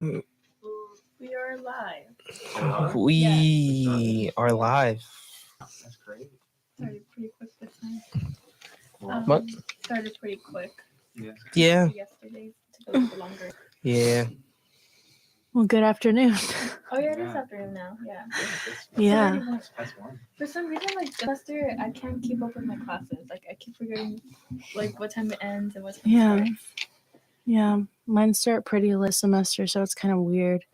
We are live. We are live. That's great. Started pretty quick this time. What? Started pretty quick. Yeah. Yesterday took a little longer. Yeah. Well, good afternoon. Oh yeah, it is afternoon now. Yeah. That's one. For some reason, like this semester, I can't keep up with my classes. Like I keep forgetting, like what time it ends and what time it starts. Yeah. Mine start pretty late semester, so it's kind of weird.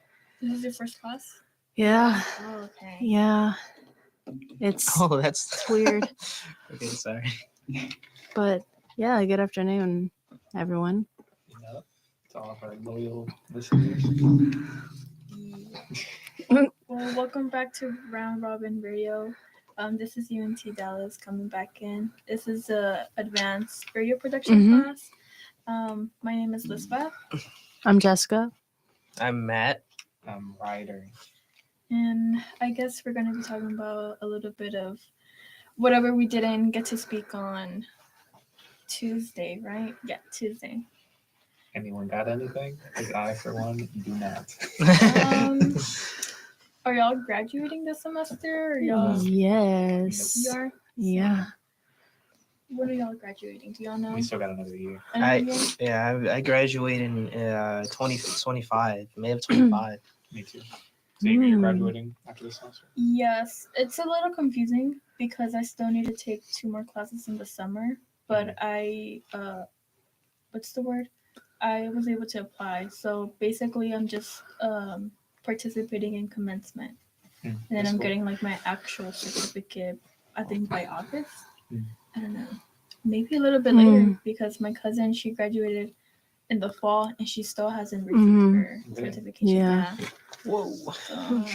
This is your first class? Yeah. Oh, okay. Yeah. It's That's weird. Okay, sorry. But yeah, good afternoon, everyone. Yeah. To all of our loyal listeners. Well, welcome back to Round Robin Radio. This is UNT Dallas coming back in. This is a advanced radio production class. My name is Lisbeth. I'm Jessica. I'm Matt. I'm Ryder. And I guess we're going to be talking about a little bit of whatever we didn't get to speak on Tuesday, right? Yeah, Tuesday. Anyone got anything? Because I, for one, do not. Are y'all graduating this semester? Or y'all? Yes. You are? Yeah. When are y'all graduating? Do y'all know? We still got another year. I graduated in 2025, May of 25. Me too. So you're graduating after this semester? Yes. It's a little confusing because I still need to take 2 more classes in the summer, but I what's the word? I was able to apply. So basically I'm just participating in commencement. And then I'm getting like my actual certificate, I think by August. I don't know. Maybe a little bit later because my cousin, she graduated in the fall and she still hasn't received her certification. Yeah. Whoa.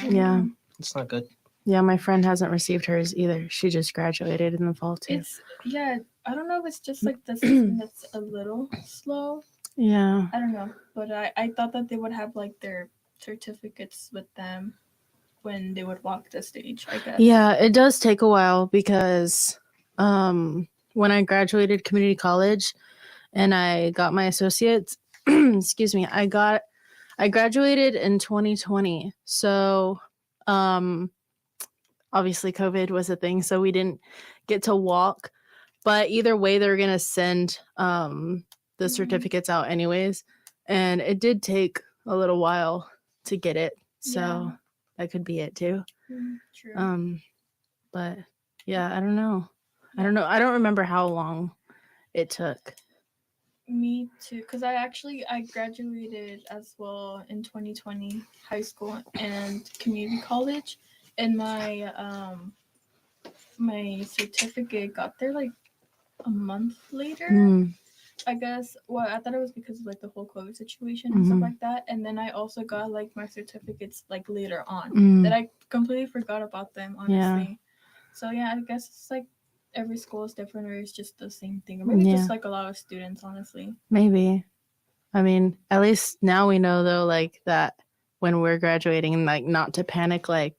Yeah. It's not good. Yeah, my friend hasn't received hers either. She just graduated in the fall too. I don't know if it's just like the system that's a little slow. Yeah. I don't know. But I thought that they would have like their certificates with them when they would walk the stage, I guess. Yeah, it does take a while because when I graduated community college and I got my associates, excuse me, I graduated in 2020. So obviously COVID was a thing, so we didn't get to walk. But either way, they're going to send the certificates out anyways. And it did take a little while to get it. So that could be it too. True. But yeah, I don't know. I don't remember how long it took. Me too, because I graduated as well in 2020, high school and community college, and my my certificate got there like a month later. I guess. Well, I thought it was because of like the whole COVID situation and stuff like that, and then I also got like my certificates like later on that I completely forgot about them, honestly. Yeah. So yeah, I guess it's like every school is different, or it's just the same thing, or maybe just like a lot of students, honestly. Maybe. I mean, at least now we know though, like that when we're graduating, like not to panic. Like,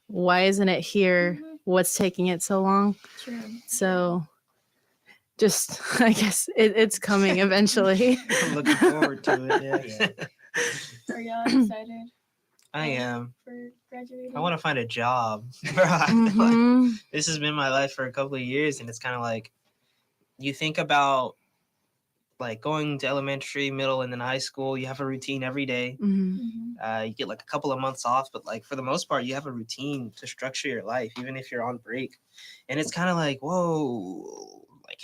why isn't it here? What's taking it so long? True. So. Just, I guess it's coming eventually. I'm looking forward to it. Yeah. Are y'all excited? I am. For graduating? I want to find a job. This has been my life for a couple of years, and it's kind of like you think about like going to elementary, middle, and then high school. You have a routine every day. You get like a couple of months off, but like for the most part, you have a routine to structure your life, even if you're on break. And it's kind of like, whoa. Like,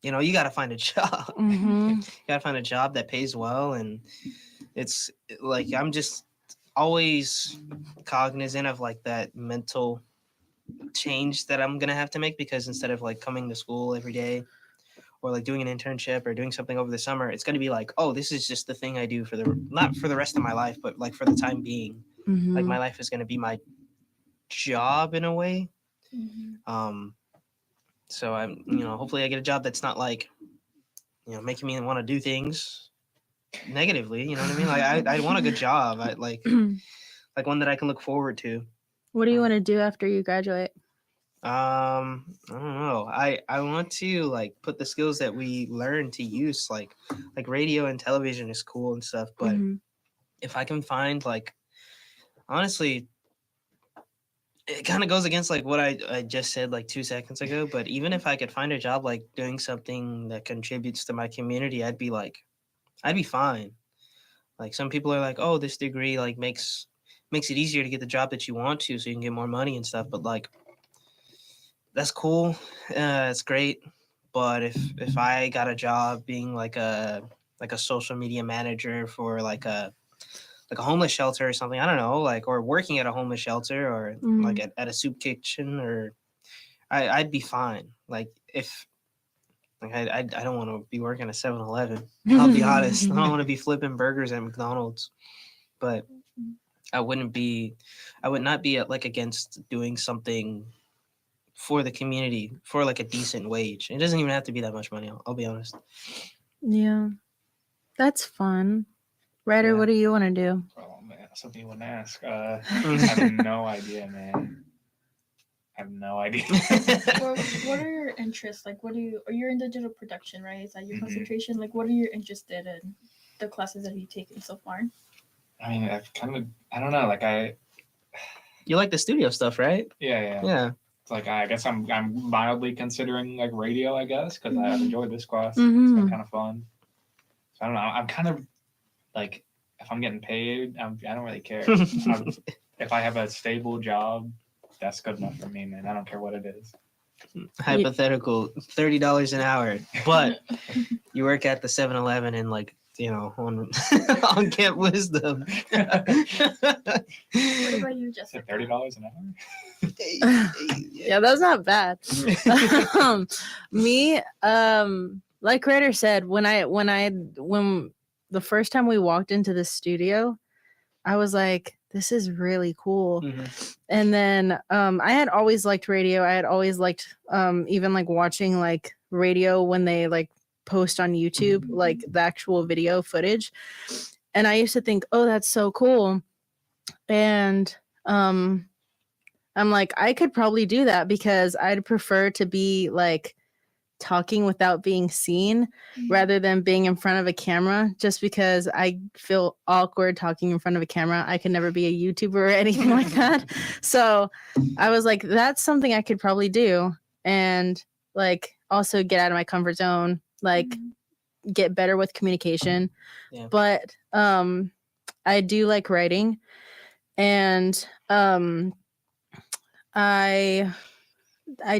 you got to find a job. You got to find a job that pays well. And it's like, I'm just always cognizant of like that mental change that I'm going to have to make, because instead of like coming to school every day or like doing an internship or doing something over the summer, it's going to be like, oh, this is just the thing I do not for the rest of my life, but like for the time being. Like my life is going to be my job in a way. So I'm, hopefully I get a job that's not like, making me want to do things negatively. You know what I mean? Like I want a good job. I like one that I can look forward to. What do you want to do after you graduate? I don't know. I want to like put the skills that we learn to use, like radio and television is cool and stuff. But Mhm. if I can find like, honestly, it kind of goes against like what I just said like 2 seconds ago. But even if I could find a job like doing something that contributes to my community, I'd be fine. Like some people are like, oh, this degree like makes it easier to get the job that you want to, so you can get more money and stuff. But like, that's cool. It's great. But if I got a job being like a social media manager for like a homeless shelter or something, I don't know, like, or working at a homeless shelter or like at a soup kitchen, or I'd be fine. Like if like I don't want to be working at 7-Eleven. I'll be honest. I don't want to be flipping burgers at McDonald's. But I would not be like against doing something for the community for like a decent wage. It doesn't even have to be that much money. I'll be honest. Yeah, that's fun. Ryder, Yeah. what do you want to do? Oh man, something you wouldn't ask. I have no idea, man. I have no idea. Well, what are your interests? Like, you're in digital production, right? Is that your concentration? Like, what are you interested in? The classes that you've taken so far? I mean, I don't know. Like You like the studio stuff, right? Yeah. It's like I guess I'm mildly considering like radio, I guess, because I've enjoyed this class. It's been kind of fun. So I don't know. I'm kind of like, if I'm getting paid, I don't really care. If I have a stable job, that's good enough for me, man. I don't care what it is. Hypothetical, $30 an hour, but you work at the 7-Eleven and like, you know, on Camp Wisdom. What about you, Jessica? $30 an hour? Yeah, that's not bad. Me, like Ryder said, when the first time we walked into the studio, I was like, this is really cool. And then I had always liked radio. I had always liked even like watching like radio when they like post on YouTube, like the actual video footage. And I used to think, oh, that's so cool. And I'm like, I could probably do that because I'd prefer to be like talking without being seen rather than being in front of a camera, just because I feel awkward talking in front of a camera. I could never be a YouTuber or anything like that. So I was like, that's something I could probably do, and like also get out of my comfort zone, like get better with communication. Yeah. But I do like writing, and I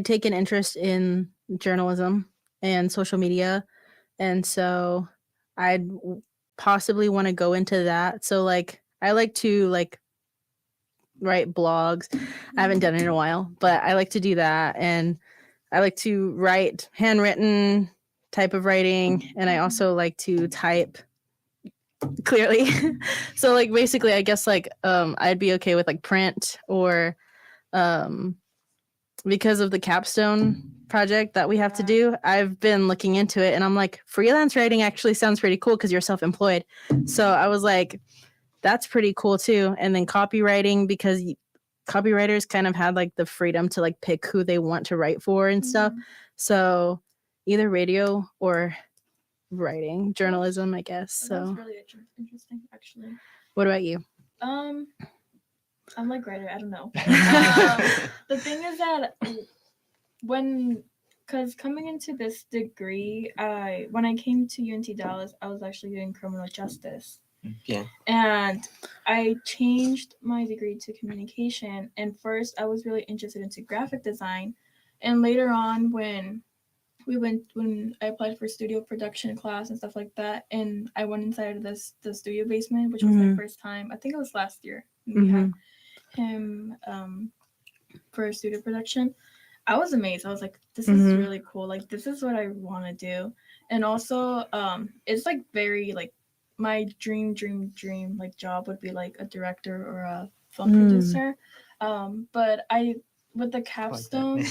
take an interest in journalism and social media, and so I'd possibly want to go into that. So like I like to like write blogs. I haven't done it in a while, but I like to do that, and I like to write handwritten type of writing, and I also like to type clearly. So like basically I guess like I'd be okay with like print, or because of the capstone project that we have to do, I've been looking into it, and I'm like, freelance writing actually sounds pretty cool because you're self-employed. So I was like, that's pretty cool too. And then copywriting, because copywriters kind of had like the freedom to like pick who they want to write for and stuff. So either radio or writing, journalism, I guess. So that's really interesting, actually. What about you? I'm like writer. I don't know. The thing is that because coming into this degree, when I came to UNT Dallas, I was actually doing criminal justice. Yeah. And I changed my degree to communication. And first, I was really interested into graphic design. And later on, when I applied for studio production class and stuff like that, and I went inside of the studio basement, which was my first time. I think it was last year. We had him for studio production. I was amazed. I was like, this is really cool. Like, this is what I want to do. And also, it's like very like my dream like job would be like a director or a film producer. But with the capstone,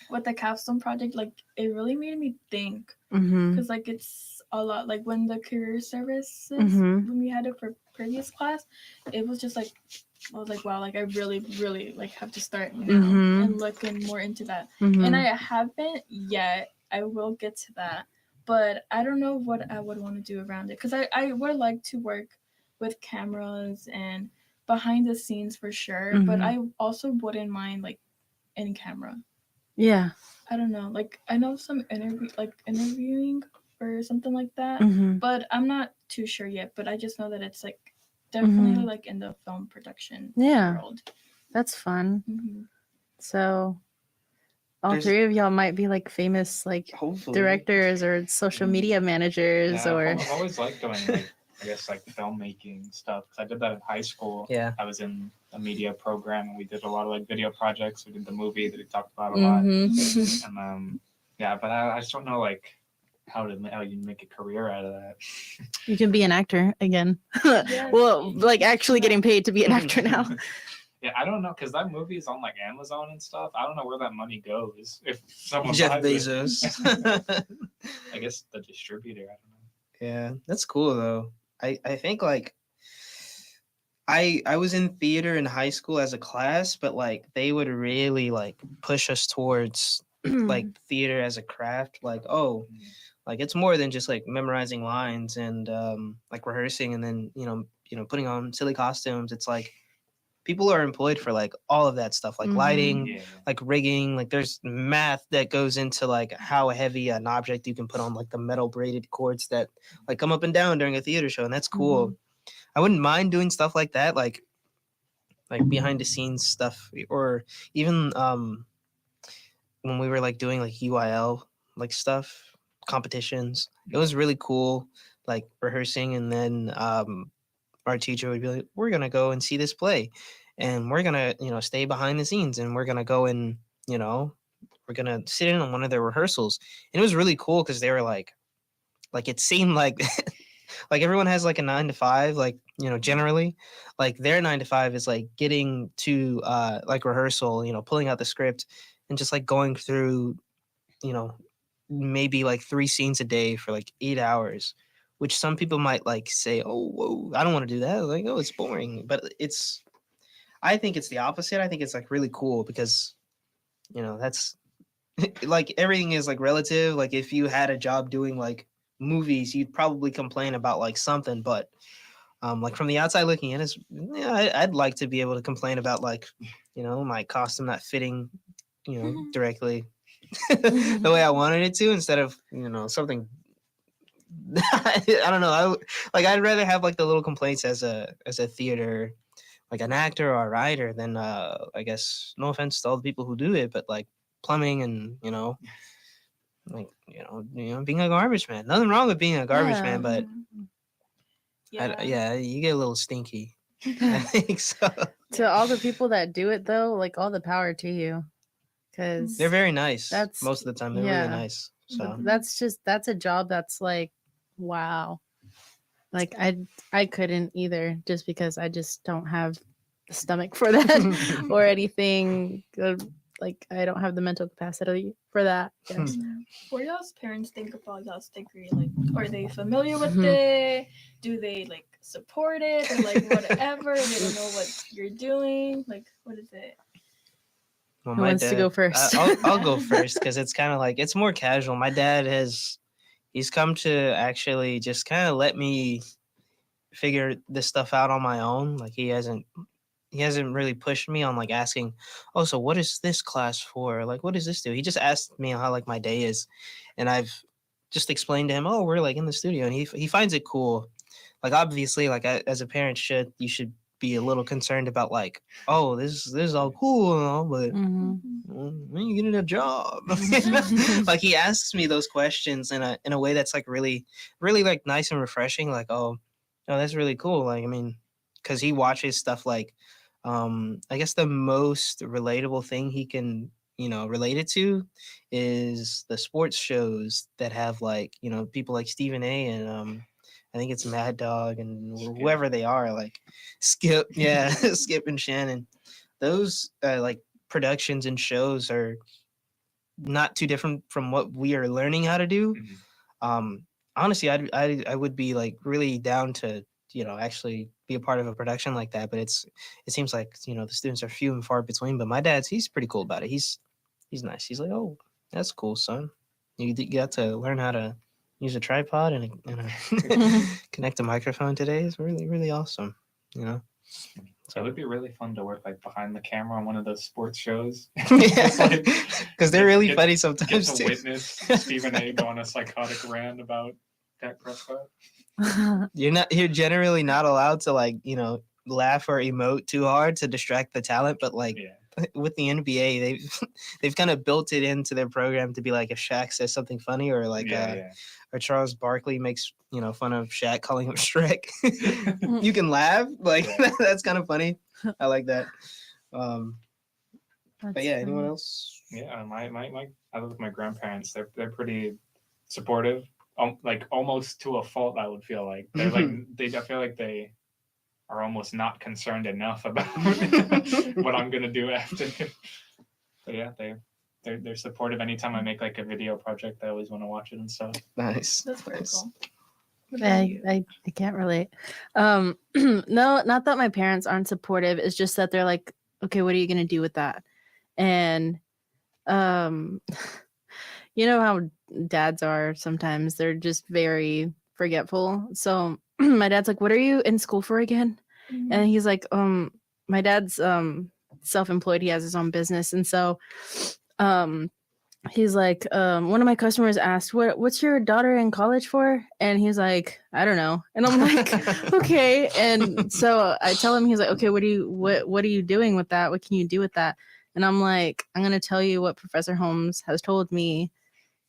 with the capstone project, like it really made me think, Mm-hmm. because like it's a lot. Like when the career services, Mm-hmm. when we had it for previous class, it was just like I was like, wow, like I really, really like have to start now Mm-hmm. and looking more into that. Mm-hmm. And I haven't yet. I will get to that, but I don't know what I would want to do around it, because I would like to work with cameras and behind the scenes for sure, but I also wouldn't mind like in camera. Yeah. I don't know. Like I know some interviewing or something like that, Mm-hmm. but I'm not too sure yet. But I just know that it's like definitely like in the film production world. That's fun. Mm-hmm. So all three of y'all might be like famous like Hopefully. directors or social media managers. Yeah, or I've always liked doing like I guess like filmmaking stuff, because I did that in high school. Yeah. I was in a media program, and we did a lot of like video projects. We did the movie that we talked about a lot, and yeah, but I just don't know like how you make a career out of that. You can be an actor again. Yes. Well, like actually getting paid to be an actor now. Yeah, I don't know, because that movie is on like Amazon and stuff. I don't know where that money goes. If someone Jeff buys Bezos. I guess the distributor. I don't know. Yeah, that's cool though. I think like I was in theater in high school as a class, but like they would really like push us towards like theater as a craft. Like, oh, like it's more than just like memorizing lines and like rehearsing and then you know putting on silly costumes. It's like people are employed for like all of that stuff, like lighting, like rigging. Like there's math that goes into like how heavy an object you can put on like the metal braided cords that like come up and down during a theater show, and that's cool. I wouldn't mind doing stuff like that, like behind the scenes stuff, or even when we were like doing like UIL like stuff, competitions. It was really cool, like rehearsing, and then our teacher would be like, we're gonna go and see this play, and we're gonna stay behind the scenes, and we're gonna go and we're gonna sit in on one of their rehearsals. And it was really cool because they were like it seemed like like everyone has like a 9 to 5, like generally like their 9 to 5 is like getting to like rehearsal, pulling out the script and just like going through maybe like 3 scenes a day for like 8 hours, which some people might like say, oh, whoa, I don't want to do that. Like, oh, it's boring. But I think it's the opposite. I think it's like really cool because, that's like everything is like relative. Like if you had a job doing like movies, you'd probably complain about like something. But like from the outside looking in, I'd like to be able to complain about like, my costume not fitting, directly the way I wanted it to, instead of, something I don't know. I'd rather have like the little complaints as a theater, like an actor or a writer, than I guess, no offense to all the people who do it, but like plumbing and like being a garbage man. Nothing wrong with being a garbage man, but you get a little stinky. I think so. To all the people that do it though, like all the power to you, because they're very nice. Most of the time they're really nice. So that's a job that's like, wow. Like I couldn't either, just because I just don't have the stomach for that or anything. Like I don't have the mental capacity for that. Yes. What do y'all's parents think about y'all's degree? Like, are they familiar with it? Do they like support it, or like whatever? They don't know what you're doing. Like, what is it? Well, Who wants to go first? I'll go first because it's kind of like it's more casual. My dad he's come to actually just kind of let me figure this stuff out on my own. Like he hasn't really pushed me on like asking, oh, so what is this class for? Like, what does this do? He just asked me how like my day is, and I've just explained to him, oh, we're like in the studio, and he finds it cool. Like obviously, like as a parent you should be a little concerned about like, oh, this is all cool and all, but when you getting a job? Like he asks me those questions in a way that's like really, really like nice and refreshing. Like, oh, that's really cool. Like, I mean, because he watches stuff like, I guess the most relatable thing he can, relate it to is the sports shows that have like, people like Stephen A. and I think it's Mad Dog and whoever they are, like Skip, Skip and Shannon. Those like productions and shows are not too different from what we are learning how to do. Honestly, I would be like really down to, actually be a part of a production like that. But it seems like, the students are few and far between. But my he's pretty cool about it. He's nice. He's like, oh, that's cool, son. You got to learn how to use a tripod and connect a microphone today. It's really, really awesome, So it would be really fun to work like behind the camera on one of those sports shows. Because they're really funny sometimes. Get to witness Stephen A. go on a psychotic rant about Dak Prescott. You're generally not allowed to laugh or emote too hard to distract the talent, but with the NBA, they've kind of built it into their program to be like if Shaq says something funny or or Charles Barkley makes fun of Shaq calling him Shrek, you can laugh. That's kind of funny. I like that. But yeah, anyone else? Yeah, I live with my grandparents. They're pretty supportive. Almost to a fault, I would feel like they're I feel like they are almost not concerned enough about what I'm gonna do after. But yeah, they're supportive. Anytime I make like a video project, I always want to watch it and stuff. Nice. That's pretty cool. I can't relate. No, not that my parents aren't supportive. It's just that they're like, okay, what are you gonna do with that? And you know how dads are sometimes. They're just very forgetful. So my dad's like, what are you in school for again? Mm-hmm. And he's like, my dad's self-employed. He has his own business. And so he's like, one of my customers asked, what's your daughter in college for? And he's like, I don't know. And I'm like, okay. And so I tell him, he's like, okay, what are you doing with that? What can you do with that? And I'm like, I'm going to tell you what Professor Holmes has told me,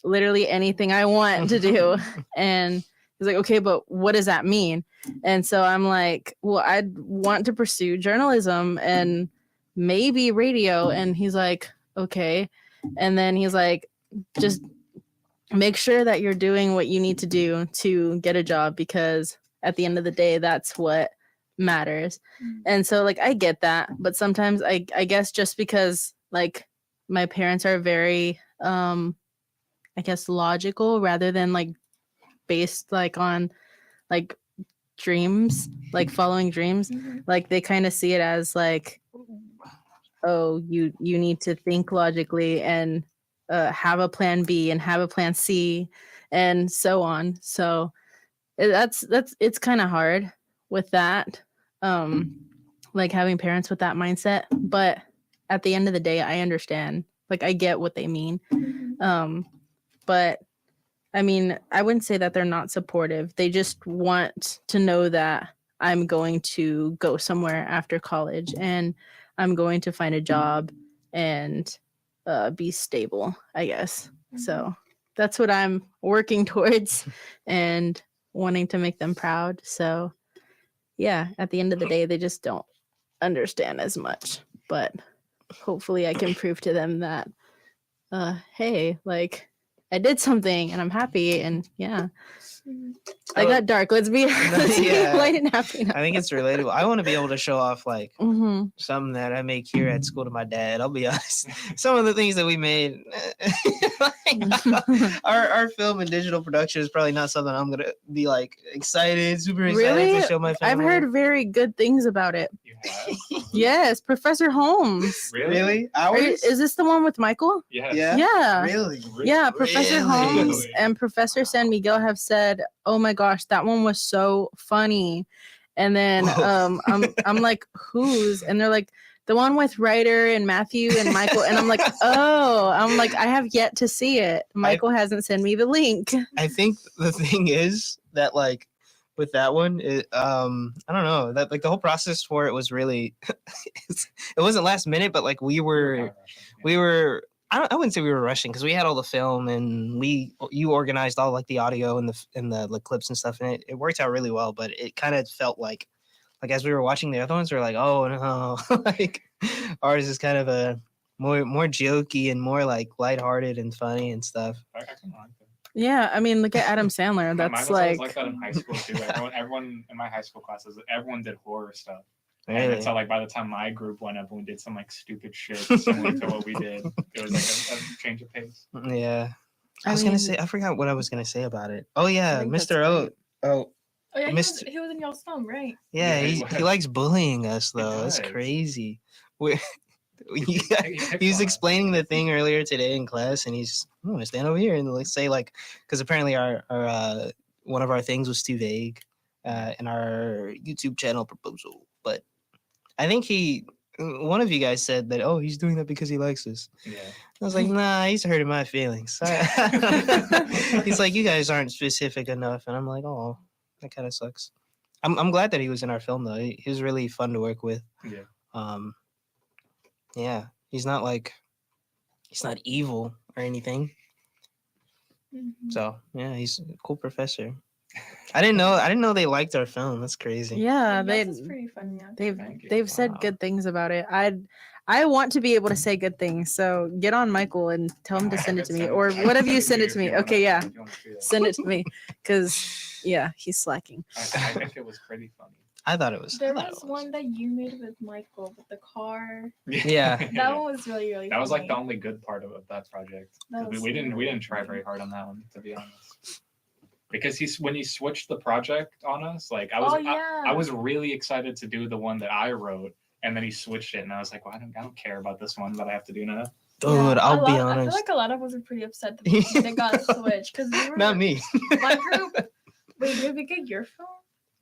literally anything I want to do. And he's like, okay, but what does that mean? And so I'm like, well, I'd want to pursue journalism and maybe radio. And he's like, okay. And then he's like, just make sure that you're doing what you need to do to get a job, because at the end of the day, that's what matters. And so I get that, but sometimes I guess just because my parents are very I guess logical rather than based on dreams, following dreams. Mm-hmm. They kind of see it as oh, you need to think logically and have a plan B and have a plan C and so on. So it's kind of hard with that, having parents with that mindset. But at the end of the day, I understand. I get what they mean. But I mean, I wouldn't say that they're not supportive. They just want to know that I'm going to go somewhere after college and I'm going to find a job and be stable, I guess. Mm-hmm. So that's what I'm working towards and wanting to make them proud. So yeah, at the end of the day, they just don't understand as much. But hopefully I can prove to them that, hey, I did something and I'm happy. And yeah, I got dark. Let's be light and happy now. I think it's relatable. I want to be able to show off something that I make here at school to my dad. I'll be honest. Some of the things that we made, our film and digital production is probably not something I'm gonna be super excited to show my family. I've heard very good things about it. You have? Yes, Professor Holmes. Really? Is this the one with Michael? Yes. Yeah. Really? Yeah, Professor Holmes and Professor San Miguel have said, oh my gosh, that one was so funny. And then I'm like, whose? And they're like, the one with Ryder and Matthew and Michael. And I'm like, oh, I have yet to see it. Michael hasn't sent me the link. I think the thing is that with that one, I don't know, that the whole process for it was really, it wasn't last minute, but we were, I wouldn't say we were rushing because we had all the film and you organized all the audio and the clips and stuff, and it worked out really well. But it kind of felt like as we were watching the other ones, we were like, oh no, ours is kind of a more jokey and more lighthearted and funny and stuff. I kind of like that. Yeah, I mean, look at Adam Sandler. That's mine was like that in high school too. Everyone in my high school classes, everyone did horror stuff. And Really? it's so like by the time my group went up and we did some like stupid shit similar to what we did, it was like a change of pace. Yeah. I I was gonna mean, say, I forgot what I was gonna say about it. Oh I yeah, think that's Mr. O. great. Oh Oh yeah, Mr. he was in y'all's film, right? Yeah, Yeah, he he was. likes bullying us He though. That's does. crazy. He He picks was on us. explaining the thing earlier today in class, and I'm gonna stand over here and like say like, because apparently our one of our things was too vague, in our YouTube channel proposal. But I think one of you guys said that, oh, he's doing that because he likes us. Yeah. I was like, nah, he's hurting my feelings. He's like, you guys aren't specific enough, and I'm like, oh, that kind of sucks. I'm glad that he was in our film though. He was really fun to work with. Yeah. Yeah, he's not evil or anything. Mhm. So yeah, he's a cool professor. I didn't know they liked our film. That's crazy. Yeah, Yours is pretty funny. Yeah. Thank you. they've said Wow. good things about it. I want to be able to say good things. So get on Michael and tell him to send it to me, or what have you send it to me? Okay, yeah, If you wanna see it. send it to me because yeah, he's slacking. I think it was pretty funny. I thought it was. There was one that you made with Michael with the car. Yeah. That one was really, really That was like funny. the only good part of that project. That 'Cause was we didn't really try funny. very hard on that one, to be honest. Because when he switched the project on us, like I was really excited to do the one that I wrote, and then he switched it, and I was like, well, I don't care about this one that I have to do now. Dude, Yeah, I'll be I feel honest. like a lot of us are pretty upset that they got switched because we were Not me. my group. Wait, did we get your film?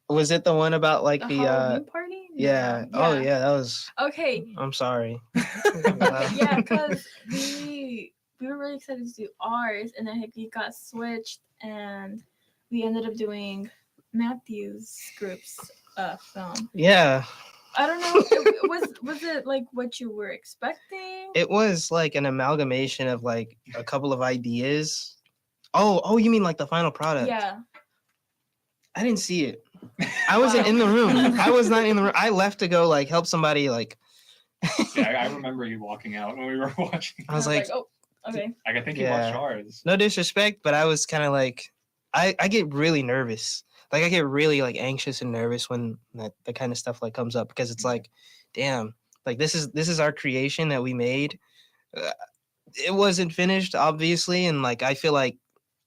Was it the one about like The the Halloween party? yeah. Oh yeah, that was. Okay. I'm sorry. Yeah, because we were really excited to do ours, and then he got switched, and we ended up doing Matthew's group's film. Yeah. I don't know. Was it like what you were expecting? It was like an amalgamation of like a couple of ideas. Oh, you mean like the final product? Yeah. I didn't see it. I wasn't in the room. I was not in the room. I left to go like help somebody. Like, Yeah, I remember you walking out when we were watching. I was like, oh, okay. Like I think you Yeah. watched ours. no disrespect, but I was kind of like, I get really nervous. Like I get really like anxious and nervous when that kind of stuff like comes up, because it's like, damn, like this is our creation that we made. It wasn't finished, obviously, and like I feel like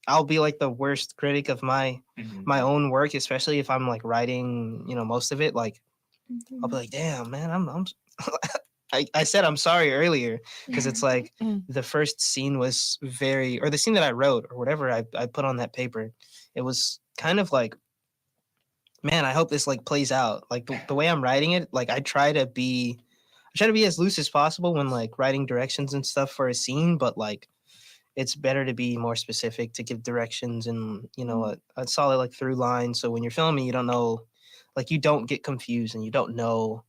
I'll be like the worst critic of my own work, especially if I'm like writing, most of it. Like I'll be like, damn, man, I'm I said I'm sorry earlier, because it's like the first scene was or the scene that I wrote or whatever I put on that paper, it was kind of like, man, I hope this like plays out. Like the way I'm writing it, like I try to be as loose as possible when like writing directions and stuff for a scene, but like it's better to be more specific, to give directions and a solid like through line. So when you're filming, you don't know, like you don't get confused and you don't know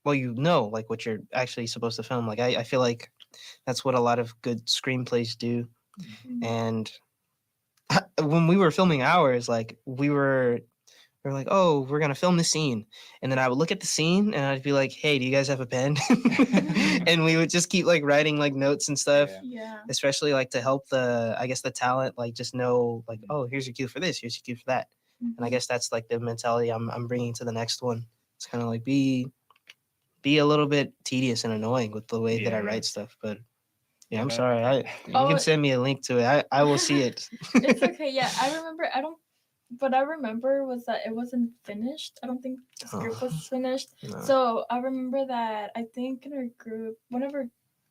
like what you're actually supposed to film. Like I feel like that's what a lot of good screenplays do. And when we were filming ours, like we were like, oh, we're gonna film the scene, and then I would look at the scene and I'd be like, hey, do you guys have a pen? And we would just keep like writing like notes and stuff, Yeah. especially like to help the talent like just know like, oh, here's your cue for this, here's your cue for that. And I guess that's like the mentality I'm bringing to the next one. It's kind of like be a little bit tedious and annoying with the way that I write stuff, but yeah, I'm sorry. You can send me a link to it. I will see it. It's okay. Yeah, I remember. What I remember was that it wasn't finished. I don't think the script was finished. No. So I remember that I think in our group, one of our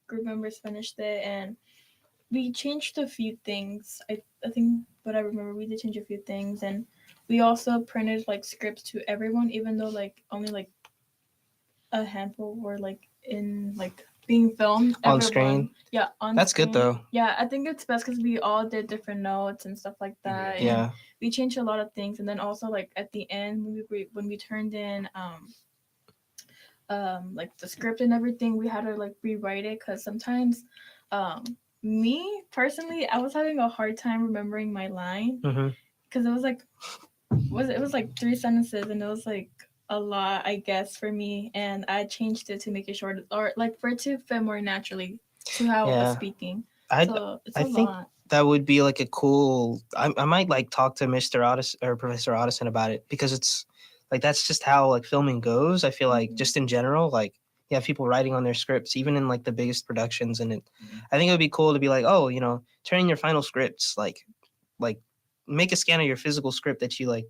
group members finished it, and we changed a few things. I think what I remember, we did change a few things, and we also printed like scripts to everyone, even though like only like a handful were like in like being filmed on screen. Yeah, on That's screen. good though. Yeah, I think it's best because we all did different notes and stuff like that. Yeah. And we changed a lot of things, and then also like at the end when we turned in like the script and everything, we had to like rewrite it because sometimes me personally, I was having a hard time remembering my line because it was like it was like 3 sentences, and it was like a lot, I guess, for me, and I changed it to make it short, or like for it to fit more naturally to how I was speaking. So it's a think lot. That would be like a cool. I might like talk to Mr. Otteson or Professor Otteson about it, because it's like that's just how like filming goes. I feel like just in general, like you have people writing on their scripts, even in like the biggest productions, and I think it would be cool to be like, oh, turn in your final scripts, like make a scan of your physical script that you like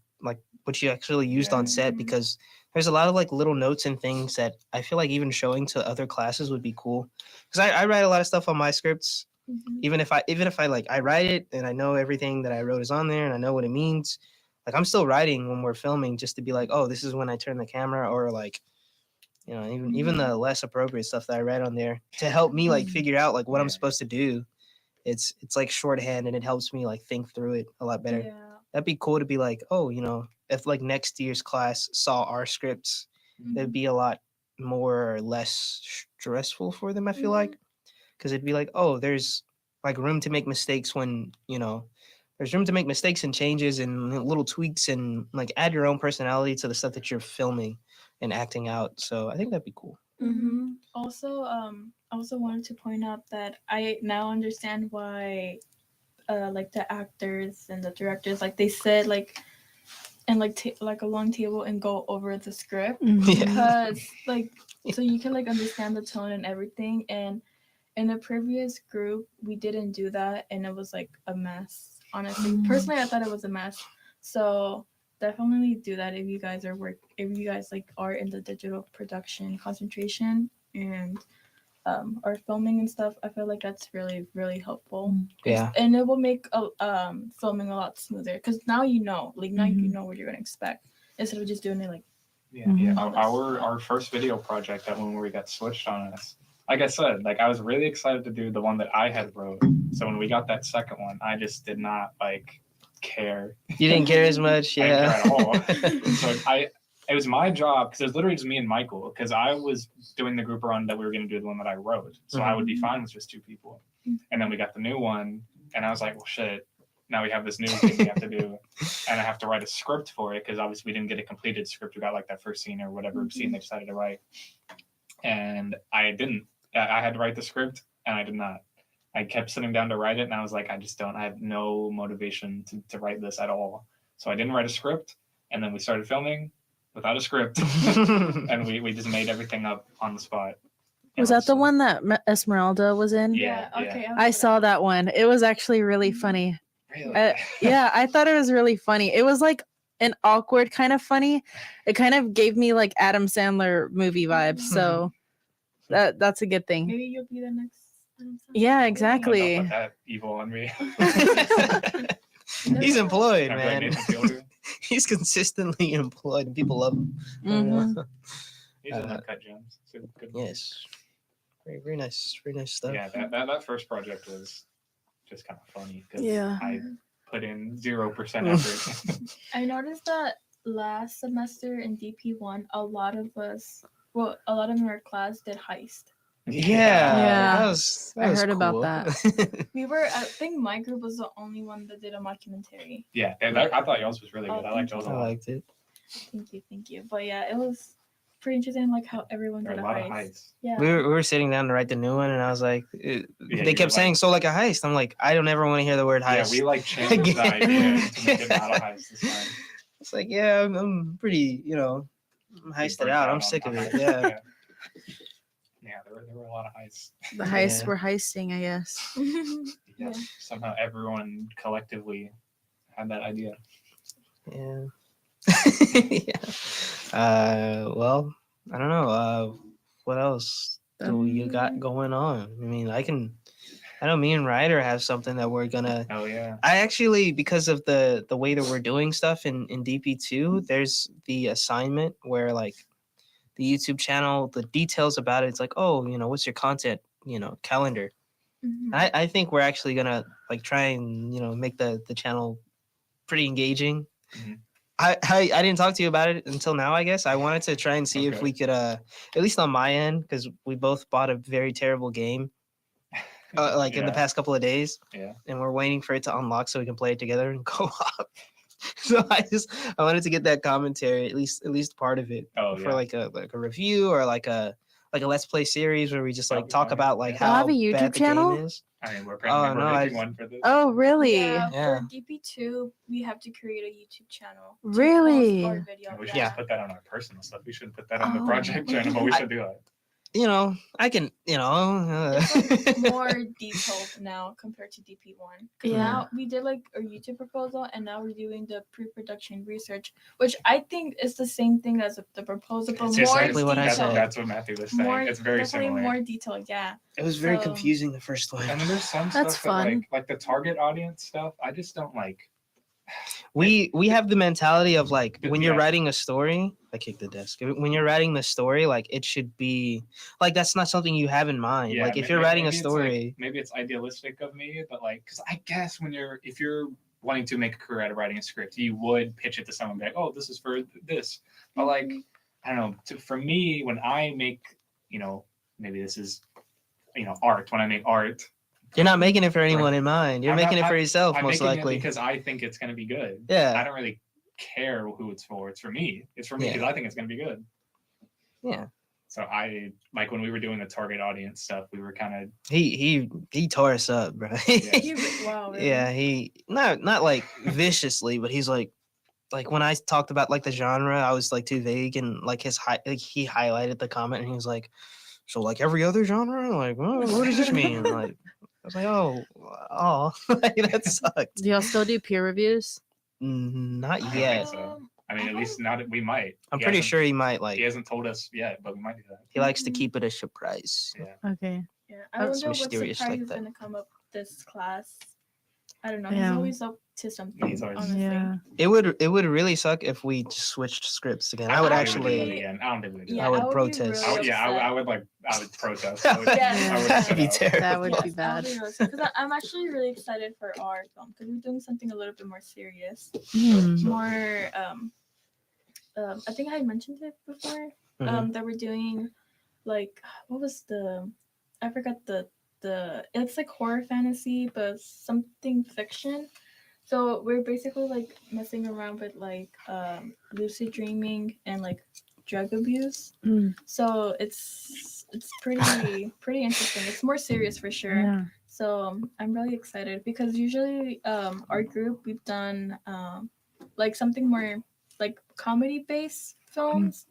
what you actually used on set, because there's a lot of like little notes and things that I feel like even showing to other classes would be cool, because I write a lot of stuff on my scripts. Even if I like I write it and I know everything that I wrote is on there and I know what it means, like I'm still writing when we're filming just to be like, oh, this is when I turn the camera, or like even the less appropriate stuff that I write on there to help me like figure out like what I'm supposed to do. It's like shorthand, and it helps me like think through it a lot better. That'd be cool to be like, oh, if like next year's class saw our scripts, it'd be a lot more or less stressful for them, I feel like, because it'd be like, oh, there's like room to make mistakes when there's room to make mistakes and changes and little tweaks, and like add your own personality to the stuff that you're filming and acting out. So I think that'd be cool. Also, I also wanted to point out that I now understand why like the actors and the directors, like they sit like and like like a long table and go over the script, because like so you can like understand the tone and everything. And in the previous group we didn't do that, and it was like a mess, honestly. Personally, I thought it was a mess. So definitely do that if you guys like are in the digital production concentration and are filming and stuff. I feel like that's really, really helpful. And it will make filming a lot smoother, because now you know what you're gonna expect, instead of just doing it like our first video project, that when we got switched on us, like I said, like I was really excited to do the one that I had wrote. So when we got that second one, I just did not like care. You didn't care as much. I didn't care at all. So it was my job, because it was literally just me and Michael, because I was doing the group run that we were going to do the one that I wrote. So I would be fine with just 2 people. And then we got the new one, and I was like, well, shit, now we have this new thing we have to do. And I have to write a script for it, because obviously we didn't get a completed script. We got like that first scene or whatever scene they decided to write. And I didn't. I had to write the script, and I did not. I kept sitting down to write it, and I was like, I have no motivation to write this at all. So I didn't write a script, and then we started filming without a script, and we just made everything up on the spot. Was that the one that Esmeralda was in? Yeah. Okay. I saw that one. It was actually really funny. Really? I thought it was really funny. It was like an awkward kind of funny. It kind of gave me like Adam Sandler movie vibes. So that's a good thing. Maybe you'll be the next Adam Sandler. Yeah, exactly. Don't put that evil on me. He's employed, I'm man. He's consistently employed, and people love him. He's in Uncut Gems. Good. Yes. Very nice stuff. Yeah, that first project was just kind of funny, because I put in 0% effort. I noticed that last semester in DP1, a lot of our class did heist. Yeah. That I was heard cool. about that. I think my group was the only one that did a mockumentary. Yeah, I thought y'all's was really good. I liked y'all's a lot. I liked it. Thank you. But yeah, it was pretty interesting, like how everyone did a lot heist. of heists. Yeah. We were sitting down to write the new one, and I was like, they kept saying, so like a heist. I'm like, I don't ever want to hear the word heist. Yeah, we like changed the idea to make it not a heist this time. It's like, yeah, I'm pretty, I'm heisted out. I'm sick of it. Yeah. Yeah, there were a lot of heists. The heists were heisting, I guess. Yeah. Somehow everyone collectively had that idea. Yeah. Well, I don't know. What else do you got going on? I mean, I know me and Ryder have something that we're gonna. Oh yeah. I actually, because of the way that we're doing stuff in DP2, there's the assignment where like the YouTube channel, the details about it, it's like, oh, what's your content, calendar. I think we're actually gonna like try and make the channel pretty engaging. I didn't talk to you about it until now, I guess. I wanted to try and see if we could at least on my end, because we both bought a very terrible game in the past couple of days, and we're waiting for it to unlock so we can play it together and co-op. So I wanted to get that commentary, at least part of it, for like a review or like a let's play series where we just like talk about like how have a YouTube bad the channel? game is. I mean, we're making one for this. Oh, really? Yeah, Yeah. for DP2, we have to create a YouTube channel. to Really? post our video. We should Yeah. just put that on our personal stuff. We shouldn't put that on the Oh. project channel, but we should do it. You know, I can, you know. It's like more detailed now compared to DP1. Because Yeah. now we did like our YouTube proposal, and now we're doing the pre-production research, which I think is the same thing as the proposal, but It's more exactly what I detailed. said. That's what Matthew was saying. More, It's very definitely similar. more detailed, yeah. It was very So- confusing the first one. And then there's some That's stuff fun. that like the target audience stuff. I just don't like. We have the mentality of like when you're Yeah. writing a story, I kicked the desk. When you're writing the story, like it should be like that's not something you have in mind. Yeah, like if you're writing a maybe it's, like, story, maybe it's idealistic of me, but like, because I guess if you're wanting to make a career out of writing a script, you would pitch it to someone, be like, oh, this is for this. But like, I don't know. For me, when I make, maybe this is, art. When I make art, you're not making it for anyone in mind. You're I'm making not- it for yourself, I'm most making likely. it because I think it's going to be good. Yeah. I don't really care who it's for. It's for me. It's for me Yeah. because I think it's going to be good. Yeah. So I like when we were doing the target audience stuff, we were kind of He tore us up, bro. Wow. Really? Yeah, he not like viciously, but he's like when I talked about like the genre, I was like too vague, and like he highlighted the comment and he was like, so like every other genre, like what does this mean? Like I was like, oh, like, that sucked. Do y'all still do peer reviews? Not I don't yet. think so. I mean, at least not. We might. I'm He pretty hasn't- sure he might like. He hasn't told us yet, but we might do that. He likes to keep it a surprise. Yeah. Okay. Yeah, I That's wonder what mysterious surprise like is that. gonna come up this class. I don't know. Yeah. He's always up to something. He's always- honestly. Yeah. It would really suck if we switched scripts again. I would don't think we would do actually. it again. I don't think we would do Yeah, I would be protest. really that. I upset. would protest. I would, Yeah. I would That'd be sit out. terrible. That would be Yes, bad. Because I'm actually really excited for our film because we're doing something a little bit more serious, Hmm. more. I think I mentioned it before. Mhm. That we're doing, like, what was I forgot the it's like horror fantasy, but something fiction. So we're basically like messing around with like lucid dreaming and like drug abuse. Mm. So it's pretty interesting. It's more serious for sure. Yeah. So I'm really excited because usually our group we've done like something more like comedy based films,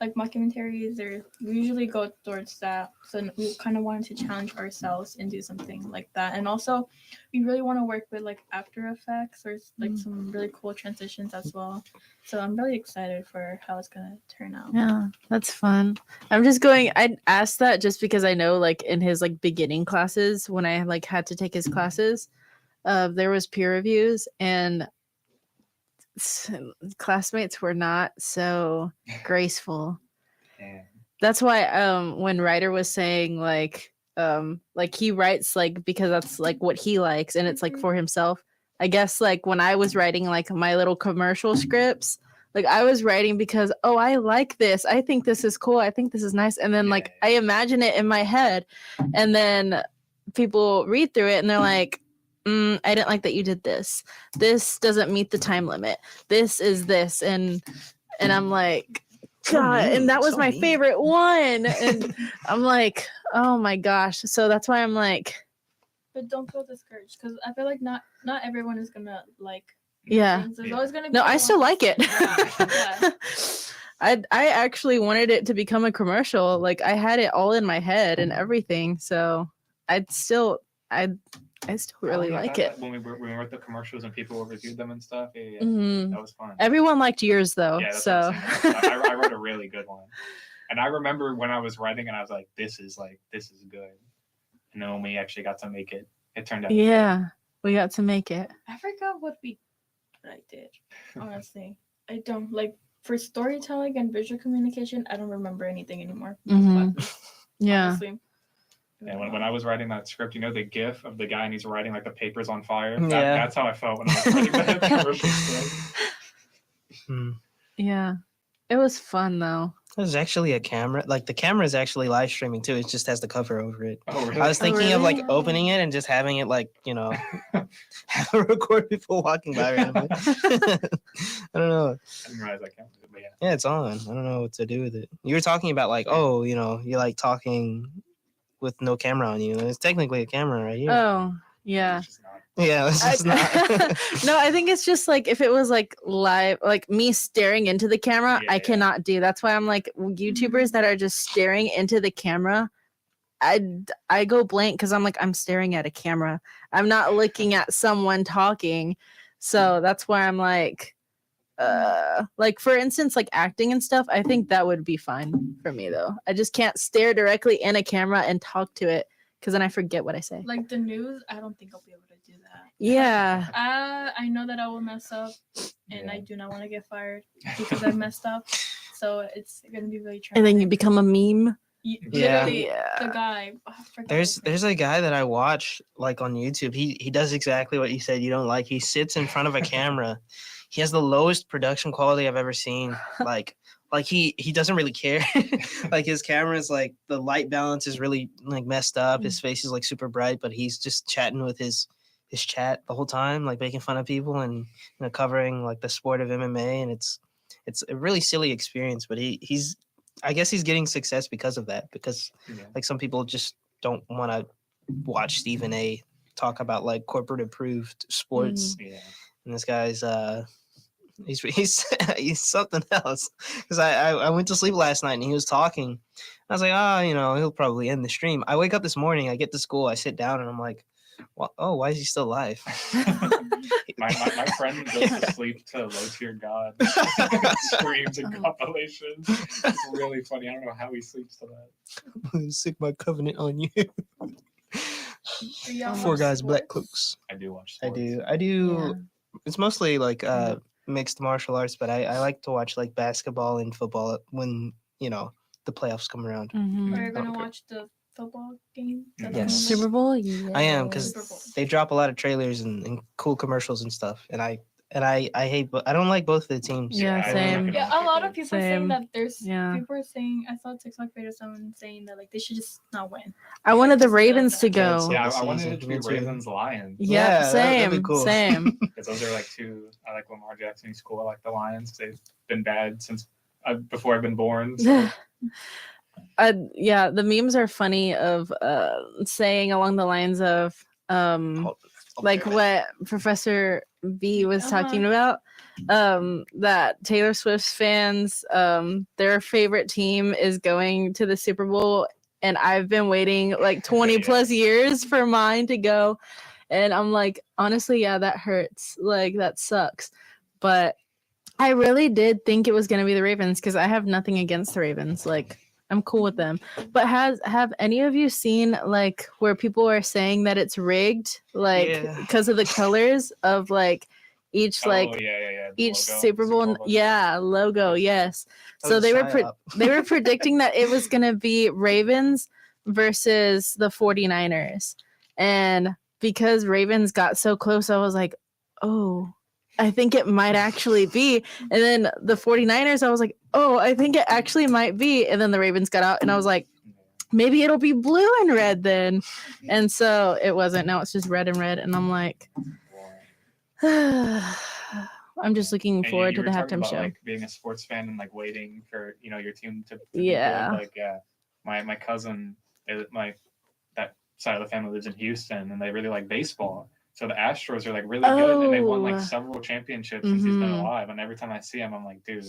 like mockumentaries, or we usually go towards that. So we kind of wanted to challenge ourselves and do something like that. And also we really want to work with like After Effects or like some really cool transitions as well. So I'm really excited for how it's gonna turn out. Yeah, that's fun. I asked that just because I know like in his like beginning classes when I like had to take his classes, there was peer reviews and classmates were not so graceful. Yeah. That's why when Ryder was saying like he writes like because that's like what he likes and it's like for himself. I guess like when I was writing like my little commercial scripts, like I was writing because I like this. I think this is cool. I think this is nice. And then like I imagine it in my head and then people read through it and they're like, I didn't like that you did this. This doesn't meet the time limit. This is this. And I'm like, God, and that was my favorite one. And I'm like, oh my gosh. So that's why I'm like, But don't feel discouraged because I feel like not everyone is gonna like. yeah. things. There's always gonna be No, I one- still like it. Yeah. I actually wanted it to become a commercial. Like I had it all in my head and everything. So I still really like it. When we wrote the commercials and people reviewed them and stuff, yeah, Mhm. that was fun. Everyone liked yours though. Yeah, that's So what I'm saying. I wrote a really good one, and I remember when I was writing and I was like, "This is good." And then when we actually got to make it, it turned out. yeah, we got to make it. I forgot what I did. Honestly, I don't like for storytelling and visual communication. I don't remember anything anymore. from those Mhm. classes, Yeah. honestly. And when I was writing that script, the GIF of the guy and he's writing like the papers on fire. Yeah. That's how I felt when I was writing that commercial script. Hmm. Yeah. It was fun though. There's actually a camera. Like the camera is actually live streaming too. It just has the cover over it. Oh, really? I was thinking of like really? opening it and just having it like have it record people walking by randomly. I don't know. I didn't realize I counted it, but yeah. Yeah, it's on. I don't know what to do with it. You were talking about like, you like talking with no camera on you. It's technically a camera right here. Oh, yeah. It's just not. Yeah, it's just not. No, I think it's just like if it was like live, like me staring into the camera, I cannot do. That's why I'm like YouTubers that are just staring into the camera. I go blank because I'm like I'm staring at a camera. I'm not looking at someone talking. So that's why I'm like for instance, like acting and stuff. I think that would be fine for me though. I just can't stare directly in a camera and talk to it because then I forget what I say. Like the news, I don't think I'll be able to do that. Yeah. I know that I will mess up, and I do not want to get fired because I messed up. So it's gonna be really traumatic. And then you become a meme. Literally, the guy. There's a guy that I watch like on YouTube. He does exactly what you said you don't like. He sits in front of a camera. He has the lowest production quality I've ever seen. Like he doesn't really care. Like his camera is like the light balance is really like messed up. His face is like super bright, but he's just chatting with his chat the whole time, like making fun of people and covering like the sport of MMA. And it's a really silly experience, but he's I guess he's getting success because of that, because like some people just don't want to watch Stephen A talk about like corporate approved sports. And this guy's he's something else, because I went to sleep last night and he was talking. I was like, he'll probably end the stream. I wake up this morning, I get to school, I sit down and I'm like, well, why is he still alive? my friend goes to sleep to Low Tier God streams and compilations. It's really funny. I don't know how he sleeps to that. I'm going to stick my covenant on you. Yeah. Four Guys, Black Cloaks. I do watch sports. I do. Yeah. It's mostly like mixed martial arts, but I like to watch like basketball and football when the playoffs come around. Are you gonna watch the football game? Yes. Super Bowl? Yeah. I am, because they drop a lot of trailers and cool commercials and stuff, and I hate, I don't like both of the teams. Yeah, same. Yeah, a lot of people are saying that people are saying, I saw a TikTok video, someone saying that like they should just not win. I wanted the Ravens to go. Yeah, I wanted it to be Ravens Lions. Yeah, same. That'd be cool. Same. Because those are like two. I like Lamar Jackson. He's cool. I like the Lions. They've been bad since before I've been born. So. The memes are funny of saying along the lines of like what Professor B was talking about, that Taylor Swift's fans, their favorite team is going to the Super Bowl, and I've been waiting like 20 plus years for mine to go, and I'm like, honestly, yeah, that hurts. Like that sucks, but I really did think it was gonna be the Ravens because I have nothing against the Ravens. Like, I'm cool with them. But have any of you seen like where people are saying that it's rigged, like because of the colors of like each each Super Bowl logo? Yes. So they were predicting that it was gonna be Ravens versus the 49ers, and because Ravens got so close, I was like, oh, I think it might actually be. And then the 49ers, I was like, oh, I think it actually might be. And then the Ravens got out, and I was like, maybe it'll be blue and red then. And so it wasn't. Now it's just red and red. And I'm like, I'm just looking forward to the halftime show. Like being a sports fan and like waiting for your team to be good. Like my cousin, that side of the family lives in Houston, and they really like baseball. So the Astros are like really good, and they won like several championships since he's been alive. And every time I see him, I'm like, dude,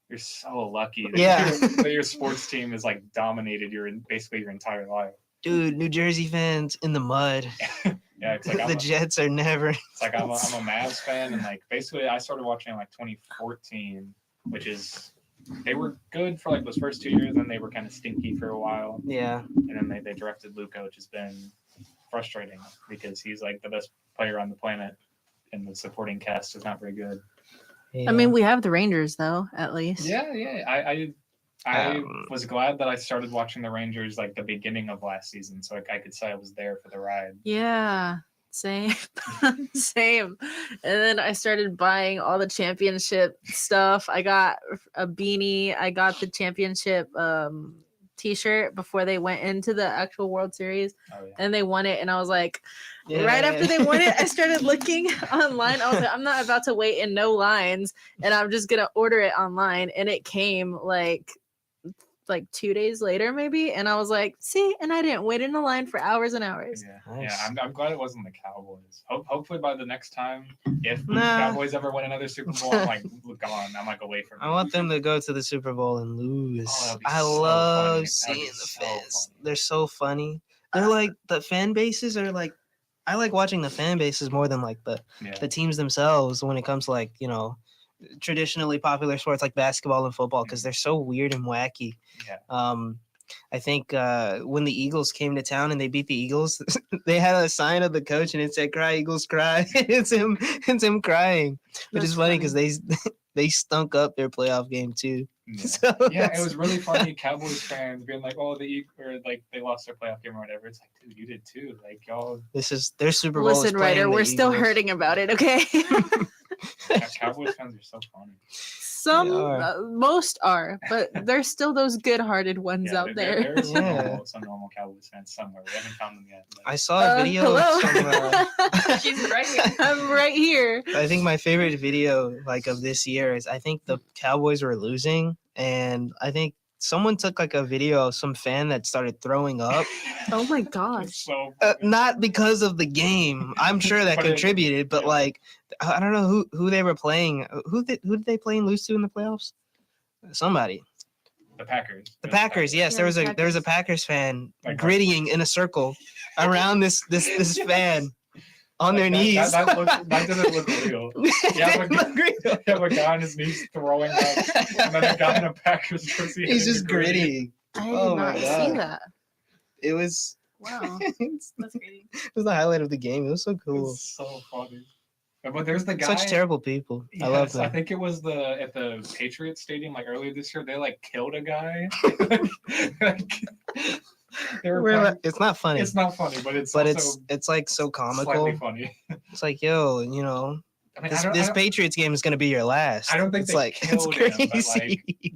you're so lucky that your sports team is like dominated basically your entire life. Dude, New Jersey fans in the mud. It's like the Jets are never. It's like I'm a Mavs fan, and like basically I started watching in like 2014, which is they were good for like those first 2 years, then they were kind of stinky for a while. Yeah, and then they drafted Luka, which has been frustrating because he's like the best player on the planet, and the supporting cast is not very good. I mean, we have the Rangers though, at least. I was glad that I started watching the Rangers like the beginning of last season, so I could say I was there for the ride. Yeah, same. Same. And then I started buying all the championship stuff. I got a beanie. I got the championship t-shirt before they went into the actual World Series, and they won it, and I was like, right after they won it, I started looking online. I was like, I'm not about to wait in no lines, and I'm just gonna order it online. And it came like like 2 days later, maybe, and I was like, see, and I didn't wait in the line for hours and hours. Nice. I'm glad it wasn't the Cowboys. Hopefully by the next time, if the Nah. Cowboys ever win another Super Bowl, I'm like, come on, I'm like away from. I want them to go to the Super Bowl and lose. that'd be I so love funny. seeing That'd be the so fans. funny. They're so funny. They're like the fan bases are like. I like watching the fan bases more than like the teams themselves when it comes to like traditionally popular sports like basketball and football because they're so weird and wacky. Yeah. I think when the Eagles came to town and they beat the Eagles, they had a sign of the coach and it said "Cry Eagles, cry." It's him crying, which is funny because they stunk up their playoff game too. Yeah. So It was really funny. Cowboys fans being like, "Oh, they lost their playoff game or whatever." It's like, dude, you did too. Like, y'all. This is their Super Bowl. Listen, Ryder, we're still hurting about it. Okay. Cowboys fans are so funny. Most are, but there's still those good-hearted ones out there. There are some normal Cowboys fans somewhere. We haven't found them yet. But. I saw a video of some. She's right here. I'm right here. I think my favorite video of this year is I think the Cowboys were losing, and I think someone took a video of some fan that started throwing up. Oh my gosh! So not because of the game. I'm sure that contributed, but I don't know who they were playing. Who did they play and lose to in the playoffs? Somebody. The Packers. The Packers. Yes, Yeah, there was a Packers fan grittying in a circle around this fan on their knees. That doesn't look real. You have a guy on his knees throwing up, and then a guy in a Packers jersey. He's just grittying. I did not see that. It was. Wow. That's crazy. It was the highlight of the game. It was so It cool. was so funny. But there's the guy. Such terrible people. Yes, I love them. I think it was at the Patriots Stadium earlier this year. They killed a guy. It's not funny. It's not funny, but it's so comical. Slightly funny. It's like, yo, this Patriots game is gonna be your last. I don't think they killed him,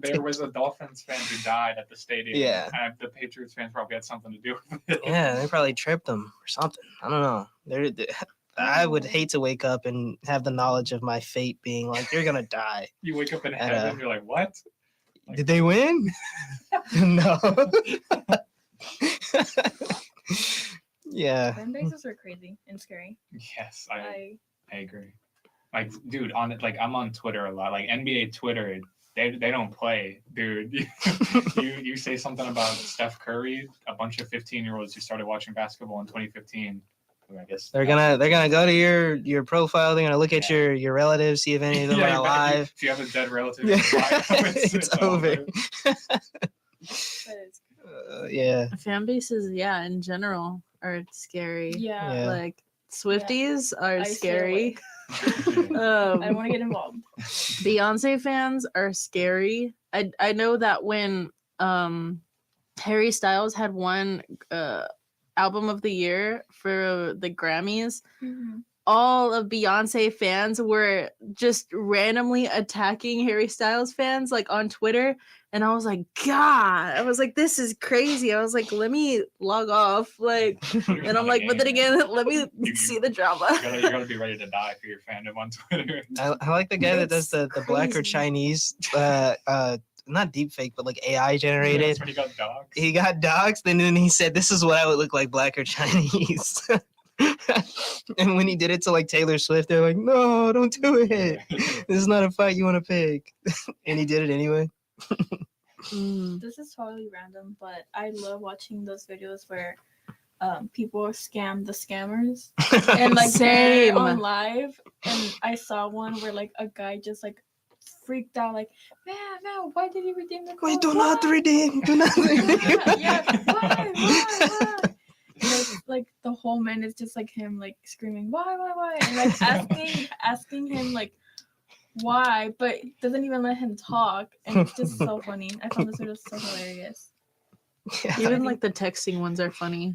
but there was a Dolphins fan who died at the stadium. Yeah. And the Patriots fans probably had something to do with it. Yeah, they probably tripped him or something. I don't know. I would hate to wake up and have the knowledge of my fate being like, you're gonna die. You wake up in heaven, you're like, what? Did they win? No. Yeah. Fan bases are crazy and scary. Yes, I agree. Dude, I'm on Twitter a lot. NBA Twitter, they don't play, dude. You say something about Steph Curry, a bunch of 15-year-olds who started watching basketball in 2015. I guess they're gonna go to your profile. They're gonna look at your relatives, see if any of them are alive. If you have a dead relative, it's over. Yeah. Fan bases, in general, are scary. Yeah. Swifties are scary. I want to get involved. Beyonce fans are scary. I know that when Harry Styles had won album of the year for the Grammys, all of Beyonce fans were just randomly attacking Harry Styles fans on Twitter, and I was like, God, I was like, this is crazy. I was like, let me log off, and I'm like, but then again, let me see the drama. You gotta be ready to die for your fandom on Twitter. I like the guy that does the black or Chinese not deep fake, but AI generated. That's when he got doxxed. He got doxxed, and then he said, "This is what I would look like, black or Chinese." And when he did it to Taylor Swift, they're like, "No, don't do it. This is not a fight you want to pick." And he did it anyway. This is totally random, but I love watching those videos where people scam the scammers and Same. on live. And I saw one where a guy just freaked out, man, why did he redeem the code? Wait, do not redeem. Do not redeem. Why? And the whole man is just him screaming, why? And asking him why, but doesn't even let him talk. And it's just so funny. I found this video so hilarious. Yeah. Even the texting ones are funny.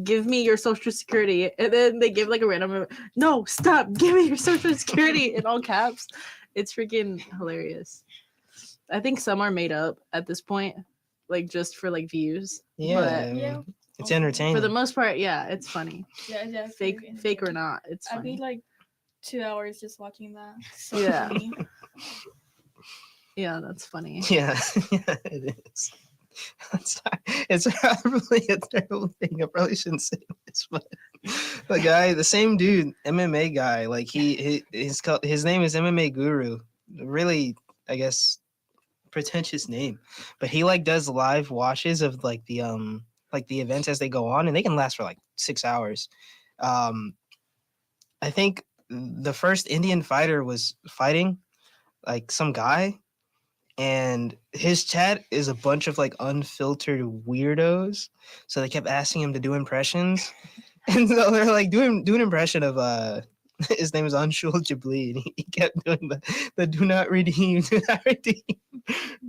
Give me your social security, and then they give a random, no, stop, give me your social security in all caps. It's freaking hilarious. I think some are made up at this point, just for views. Yeah, it's entertaining. For the most part, it's funny. Yeah. Fake or not, it's funny. I'd be 2 hours just watching that. So yeah. funny. Yeah, that's funny. Yeah, yeah, it is. It's probably a terrible thing. I probably shouldn't say this, but the same dude, MMA guy, like his name is MMA Guru. Really, I guess, pretentious name, but he like does live watches of like the events as they go on, and they can last for like 6 hours. I think the first Indian fighter was fighting like some guy, and his chat is a bunch of like unfiltered weirdos. So they kept asking him to do impressions, and so they're like doing impression of his name is Anshul Jabli, and he kept doing the do not redeem,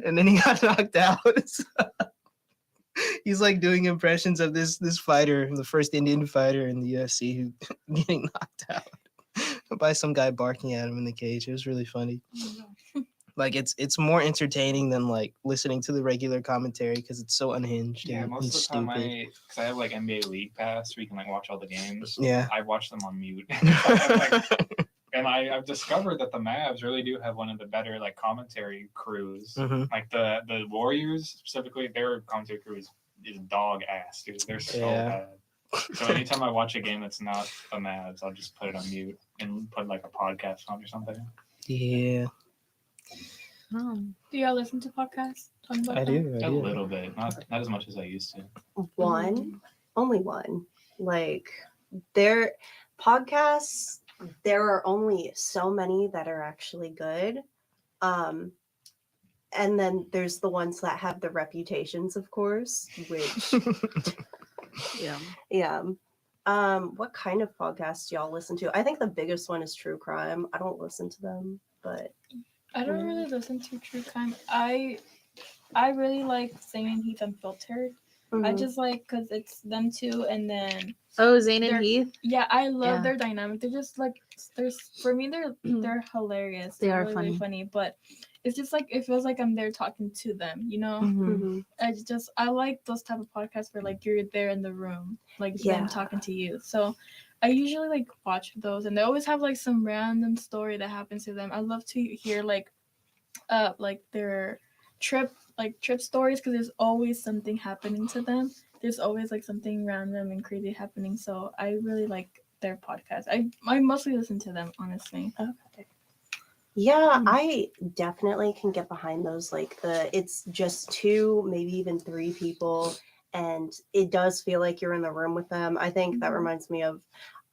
and then he got knocked out. So he's like doing impressions of this fighter, the first Indian fighter in the UFC, who getting knocked out by some guy barking at him in the cage. It was really funny. Like it's more entertaining than like listening to the regular commentary because it's so unhinged. Yeah, and most of the stupid. time because I have like NBA League Pass, where you can like watch all the games. Yeah, I watch them on mute. And I've discovered that the Mavs really do have one of the better like commentary crews. Mm-hmm. Like the Warriors specifically, their commentary crew is dog ass, dude. They're so bad. So anytime I watch a game that's not the Mavs, I'll just put it on mute and put like a podcast on or something. Yeah. Do y'all listen to podcasts? I do. A little bit, not as much as I used to. Only one. Like their podcasts, there are only so many that are actually good. And then there's the ones that have the reputations, of course, which yeah. What kind of podcasts do y'all listen to? I think the biggest one is true crime. I don't listen to them, but I don't really listen to true crime. I really like Zane Heath Unfiltered. mm-hmm. I just like because it's them two, and then Zane and Heath. Yeah, I love their dynamic. They're just like they're hilarious. They're really, funny. really funny, but it's just like it feels like I'm there talking to them. You know, Mm-hmm. I like those type of podcasts where like you're there in the room, like them talking to you. So I usually like watch those, and they always have like some random story that happens to them. I love to hear like their trip stories because there's always something happening to them. There's always like something random and crazy happening. So I really like their podcast. I mostly listen to them, honestly. Okay. Yeah, I definitely can get behind those. Like it's just 2, maybe even 3 people, and it does feel like you're in the room with them. I think that reminds me of,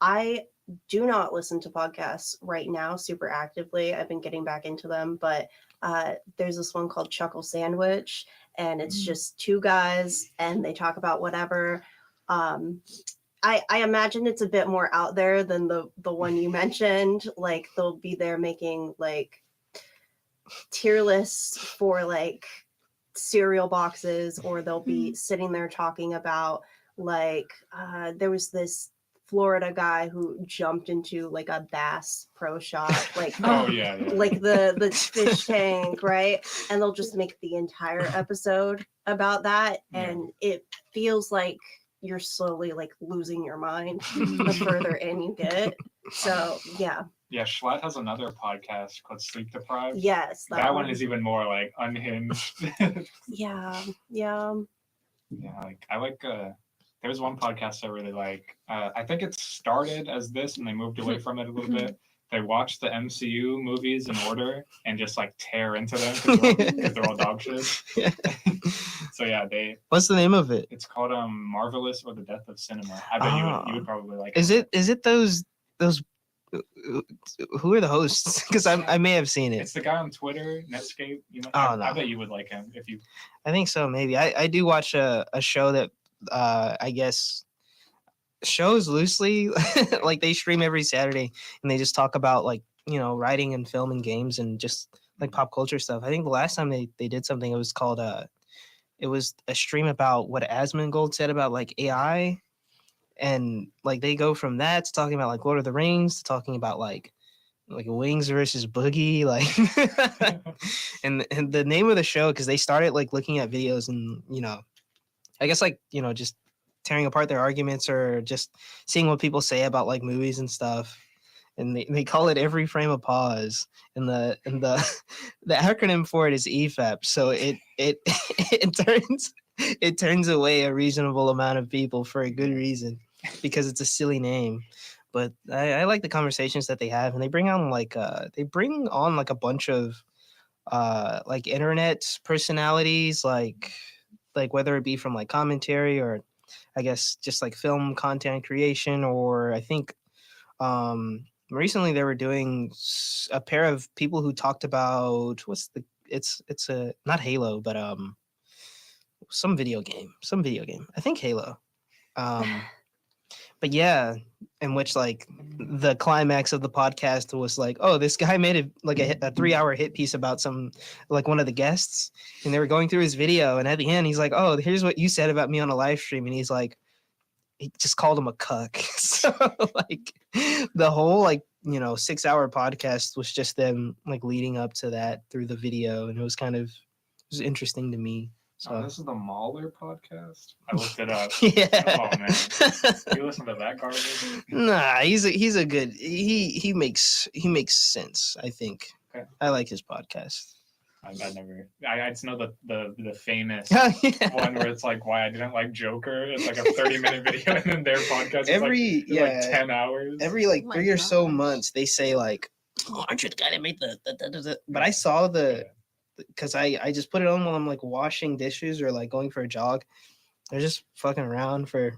I do not listen to podcasts right now super actively. I've been getting back into them, but there's this one called Chuckle Sandwich, and it's just 2 guys and they talk about whatever. I imagine it's a bit more out there than the one you mentioned. Like they'll be there making like tier lists for like cereal boxes, or they'll be sitting there talking about like there was this Florida guy who jumped into like a Bass Pro Shop, like like the fish tank, right? And they'll just make the entire episode about that, and it feels like you're slowly like losing your mind the further in you get. So yeah. Yeah, Schlatt has another podcast called Sleep Deprived. Yes, that one is even more like unhinged. Yeah. Yeah, like I like. There's one podcast I really like. I think it started as this, and they moved away from it a little bit. They watch the MCU movies in order and just like tear into them because they're all dog shit. So yeah, What's the name of it? It's called Marvelous or the Death of Cinema. I bet you would probably like it. Is it those? Who are the hosts? Because I may have seen it. It's the guy on Twitter, Netscape. No. I bet you would like him if you. I think so. Maybe I do watch a show that I guess shows loosely like they stream every Saturday, and they just talk about like writing and film and games and just like pop culture stuff. I think the last time they did something, it was called it was a stream about what Asmongold said about like AI, and like they go from that to talking about like Lord of the Rings to talking about like Wings versus Boogie, like and the name of the show, because they started like looking at videos and I guess like just tearing apart their arguments or just seeing what people say about like movies and stuff. and they call it every frame a pause, and the the acronym for it is EFAP. So it turns away a reasonable amount of people for a good reason, because it's a silly name. But I like the conversations that they have, and they bring on like a bunch of like internet personalities, like whether it be from like commentary or I guess just like film content creation, or I think recently they were doing a pair of people who talked about it's a not Halo, but some video game. I think Halo. But yeah, in which like the climax of the podcast was like, oh, this guy made a 3-hour hit piece about some like one of the guests, and they were going through his video, and at the end he's like, oh, here's what you said about me on a live stream, and he's like, he just called him a cuck. So like the whole 6-hour podcast was just them like leading up to that through the video, and it was interesting to me. So this is the Mahler podcast. I looked it up. Yeah. Oh man, you listen to that garbage? Nah, he's a good. He makes sense. I think. Okay. I like his podcast. I just know the famous Oh, yeah. one where it's like why I didn't like Joker. It's like a 30-minute video, and then their podcast is like 10 hours. Every 3 or so months they say like, oh, aren't you the guy that made the. But I saw because I just put it on while I'm like washing dishes or like going for a jog. They're just fucking around for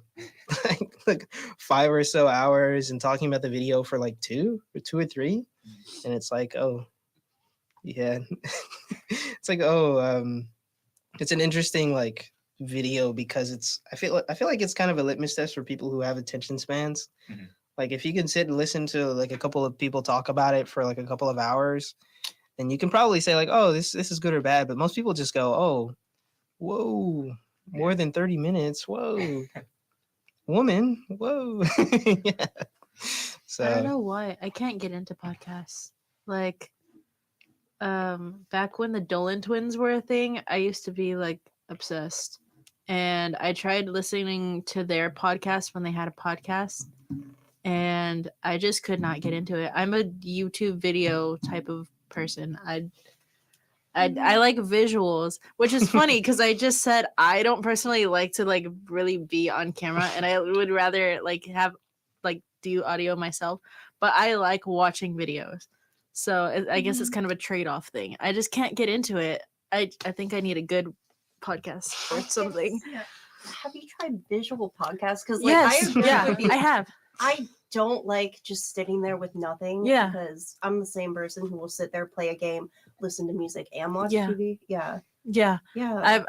like 5 or so hours and talking about the video for like 2 or 3, and it's like, oh yeah. It's like, oh, it's an interesting like video because I feel like it's kind of a litmus test for people who have attention spans. Mm-hmm. Like if you can sit and listen to like a couple of people talk about it for like a couple of hours, then you can probably say like, oh, this is good or bad. But most people just go, oh, whoa, more than 30 minutes, whoa, woman, whoa. Yeah. So I don't know why I can't get into podcasts. Like back when the Dolan twins were a thing, I used to be like obsessed, and I tried listening to their podcast when they had a podcast, and I just could not get into it. I'm a YouTube video type of person. I like visuals, which is funny because I just said I don't personally like to like really be on camera, and I would rather like have like do audio myself, but I like watching videos. So I guess it's kind of a trade-off thing. I just can't get into it. I think I need a good podcast or something. Have you tried visual podcasts? Because yes, I agree with you. I have. I don't like just sitting there with nothing. Yeah. Because I'm the same person who will sit there, play a game, listen to music, and watch Yeah. TV. Yeah. Yeah. Yeah.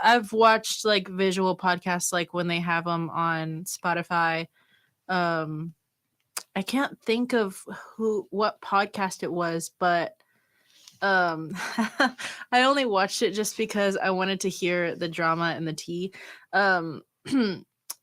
I've watched like visual podcasts like when they have them on Spotify. I can't think of what podcast it was, but I only watched it just because I wanted to hear the drama and the tea.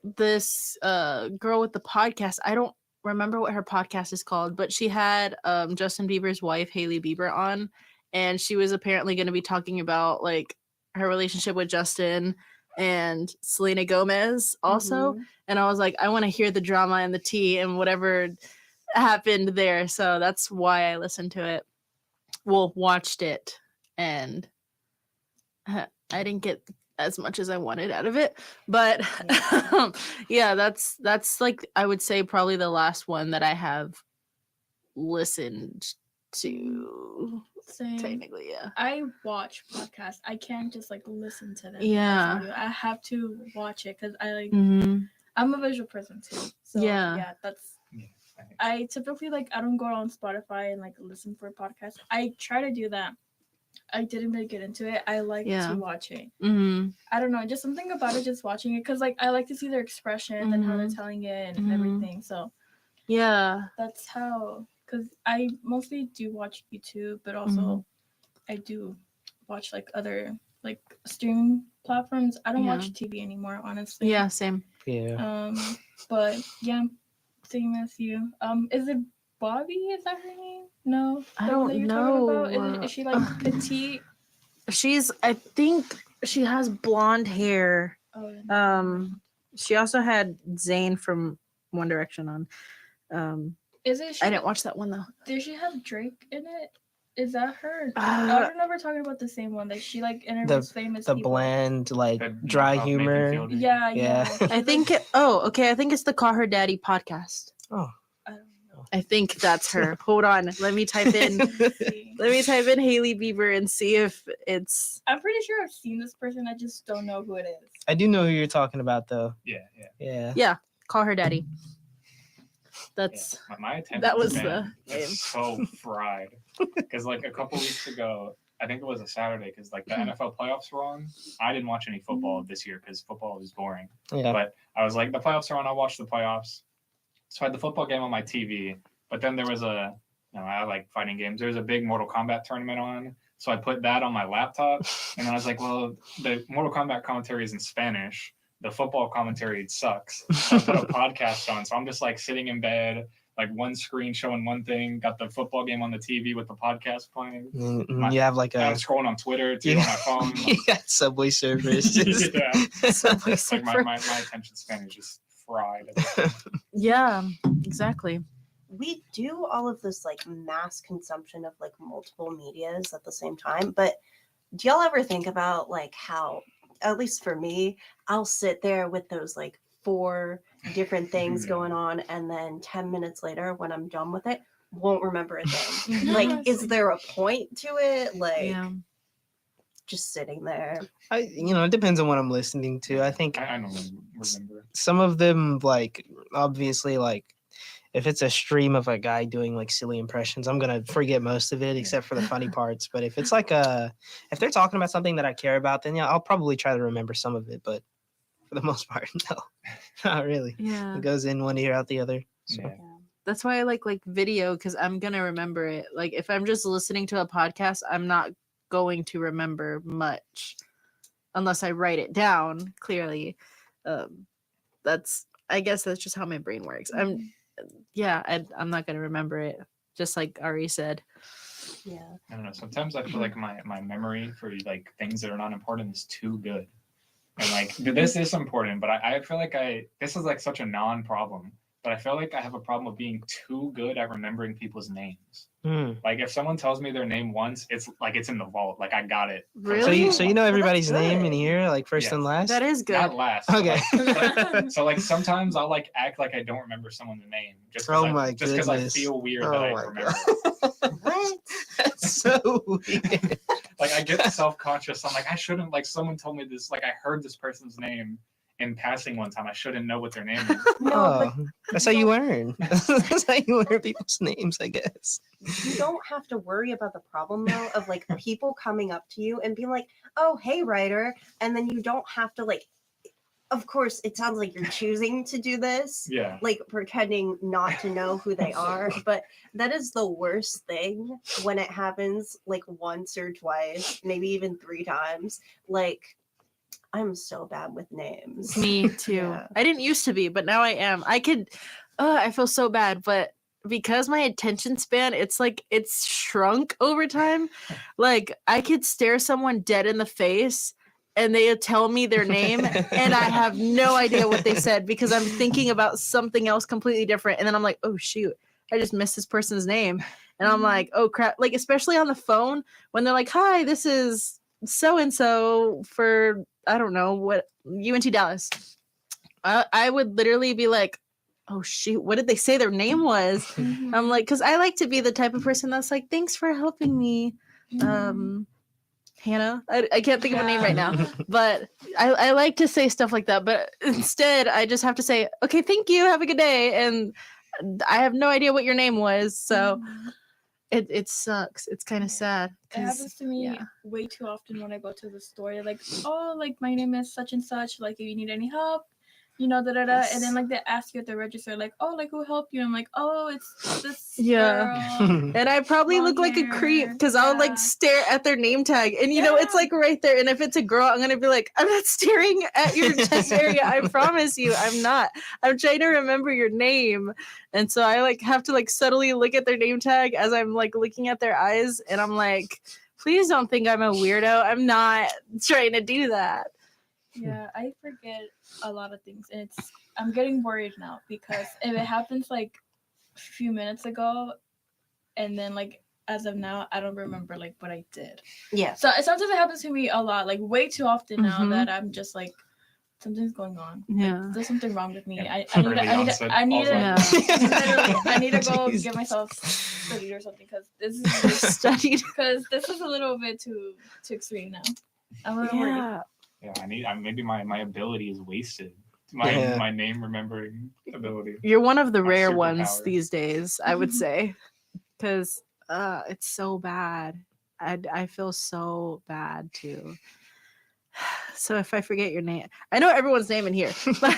This girl with the podcast, I don't remember what her podcast is called, but she had Justin Bieber's wife, Hailey Bieber, on, and she was apparently going to be talking about like her relationship with Justin and Selena Gomez also. Mm-hmm. And I was like, I want to hear the drama and the tea and whatever happened there. So that's why I listened to it. Well, watched it, and I didn't get as much as I wanted out of it. But yeah, that's like I would say probably the last one that I have listened to. Same. Technically, yeah. I watch podcasts. I can't just like listen to them. Yeah. I have to watch it because I like. Mm-hmm. I'm a visual person too. So Yeah. That's. I typically like I don't go on Spotify and like listen for podcasts. I try to do that. I didn't really get into it. I like to watch it. Mm-hmm. I don't know, just something about it, just watching it, because like I like to see their expressions and how they're telling it and everything. So yeah, that's how. Because I mostly do watch YouTube, but also I do watch like other like streaming platforms. I don't watch TV anymore, honestly. Yeah, same. Yeah. But yeah, same as you. Is it Bobby? Is that her name? No, I don't know. Is she like petite? I think she has blonde hair. Oh. She also had Zayn from One Direction on. Is it? I didn't watch that one though. Did she have Drake in it? Is that her? Uh, I don't know if we're talking about the same one. Like she like interviews famous The people. bland, like The dry knockoff humor. Nathan Fielder. Yeah. Yeah. I think. I think it's the Call Her Daddy podcast. Oh. I don't know. I think that's her. Hold on, let me type in. See. Let me type in Hailey Bieber and see if it's. I'm pretty sure I've seen this person. I just don't know who it is. I do know who you're talking about, though. Yeah. Yeah. Call Her Daddy. That's Yeah. My attention that was span the name. is so fried. Because like a couple weeks ago, I think it was a Saturday, because like the NFL playoffs were on. I didn't watch any football this year because football was boring. Yeah. But I was like, the playoffs are on. I'll watch the playoffs. So I had the football game on my TV. But then there was I like fighting games. There was a big Mortal Kombat tournament on. So I put that on my laptop. And then I was like, well, the Mortal Kombat commentary is in Spanish. The football commentary sucks. So I put a podcast on. So I'm just like sitting in bed, like one screen showing one thing, got the football game on the TV with the podcast playing. You have like I'm a. scrolling on Twitter too on my phone. You got Subway Surfers. Just- Yeah. Subway Like Surfer. my attention span is just fried. Yeah, exactly. We do all of this like mass consumption of like multiple medias at the same time, but do y'all ever think about like how, at least for me, I'll sit there with those like 4 different things going on, and then 10 minutes later when I'm done with it, won't remember a thing. Like, is there a point to it? Like, Yeah. just sitting there. it depends on what I'm listening to. I think I don't remember. some of them, like, obviously, like, if it's a stream of a guy doing like silly impressions, I'm gonna forget most of it except for the funny parts. But if it's like if they're talking about something that I care about, then yeah, I'll probably try to remember some of it. But for the most part, no, not really. Yeah. It goes in one ear out the other. So. Yeah. That's why I like video, because I'm gonna remember it. Like if I'm just listening to a podcast, I'm not going to remember much unless I write it down clearly. I guess that's just how my brain works. I'm not gonna remember it, just like Ari said. Yeah. I don't know. Sometimes I feel like my memory for like things that are not important is too good. And like this is important, but I feel like this is like such a non-problem. But I feel like I have a problem with being too good at remembering people's names. Like if someone tells me their name once, it's like it's in the vault. Like I got it. Really? So you know everybody's Well, that's name good. in here, like first and last. That is good. Not last. Okay. So like sometimes I'll like act like I don't remember someone's name just Oh because my I goodness. feel weird Oh that I my remember. What? That's so weird. Like I get self-conscious. I'm like I shouldn't. Like someone told me this. Like I heard this person's name in passing one time. I shouldn't know what their name is. No, That's how you learn. That's how you learn people's names, I guess. but you don't have to worry about the problem though of like people coming up to you and being like, "Oh, hey, writer," and then you don't have to like. Of course, it sounds like you're choosing to do this. Yeah. Like pretending not to know who they are, but that is the worst thing when it happens like once or twice, maybe even 3 times. Like I'm so bad with names. Me too. Yeah. I didn't used to be, but now I am. I feel so bad, but because my attention span, it's shrunk over time. Like I could stare someone dead in the face and they tell me their name and I have no idea what they said because I'm thinking about something else completely different. And then I'm like, oh shoot, I just missed this person's name. And I'm like, oh crap. Like, especially on the phone when they're like, hi, this is so-and-so for, I don't know what, UNT Dallas. I would literally be like, oh shoot, what did they say their name was? I'm like, because I like to be the type of person that's like, thanks for helping me. Hannah, I can't think of a name right now, but I like to say stuff like that. But instead, I just have to say, okay, thank you, have a good day. And I have no idea what your name was. So it sucks. It's kind of sad. It happens to me way too often when I go to the store. They're like, oh, like my name is such and such. Like, if you need any help, and then like they ask you at the register, like, oh, like who helped you? I'm like, oh, it's this girl. And I probably look like a creep because I'll like stare at their name tag, and it's like right there. And if it's a girl, I'm gonna be like, I'm not staring at your chest area. I promise you, I'm not. I'm trying to remember your name, and so I like have to like subtly look at their name tag as I'm like looking at their eyes, and I'm like, please don't think I'm a weirdo. I'm not trying to do that. Yeah, I forget a lot of things, and I'm getting worried now because if it happens like few minutes ago, and then like as of now, I don't remember like what I did. Yeah. So sometimes it happens to me a lot, like way too often now Mhm. that I'm just like, something's going on. Yeah. Like, there's something wrong with me. Yeah. I need Early to onset I need to Alzheimer's. I need to go Jesus. get myself studied or something because this is Studied. because this is a little bit too extreme now. I'm a little worried. Yeah. Yeah, maybe my ability is wasted. My name remembering ability. You're one of the My rare ones superpower. these days, I would say, because it's so bad. I feel so bad too. So if I forget your name, I know everyone's name in here, but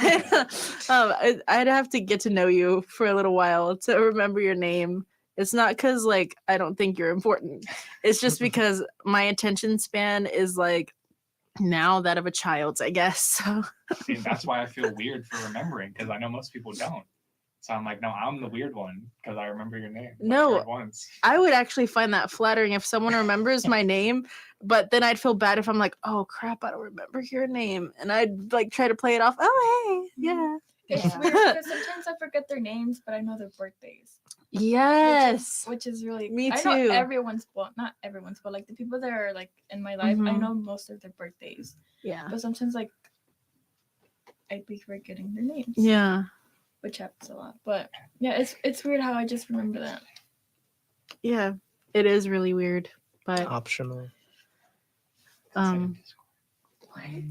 I'd have to get to know you for a little while to remember your name. It's not because like I don't think you're important. It's just because my attention span is like now that of a child's, I guess. So. See, that's why I feel weird for remembering because I know most people don't. So I'm like, no, I'm the weird one because I remember your name. No. Once. I would actually find that flattering if someone remembers my name, but then I'd feel bad if I'm like, oh crap, I don't remember your name. And I'd like try to play it off. Oh, hey, yeah. It's Yeah. weird because sometimes I forget their names, but I know their birthdays. Yes. Which is really Me I too. know everyone's, well, not everyone's, but like the people that are like in my life, I Mhm. know most of their birthdays. Yeah. But sometimes like I'd be forgetting their names. Yeah. Which happens a lot. But yeah, it's weird how I just remember that. Yeah. It is really weird. But Optional. Huh?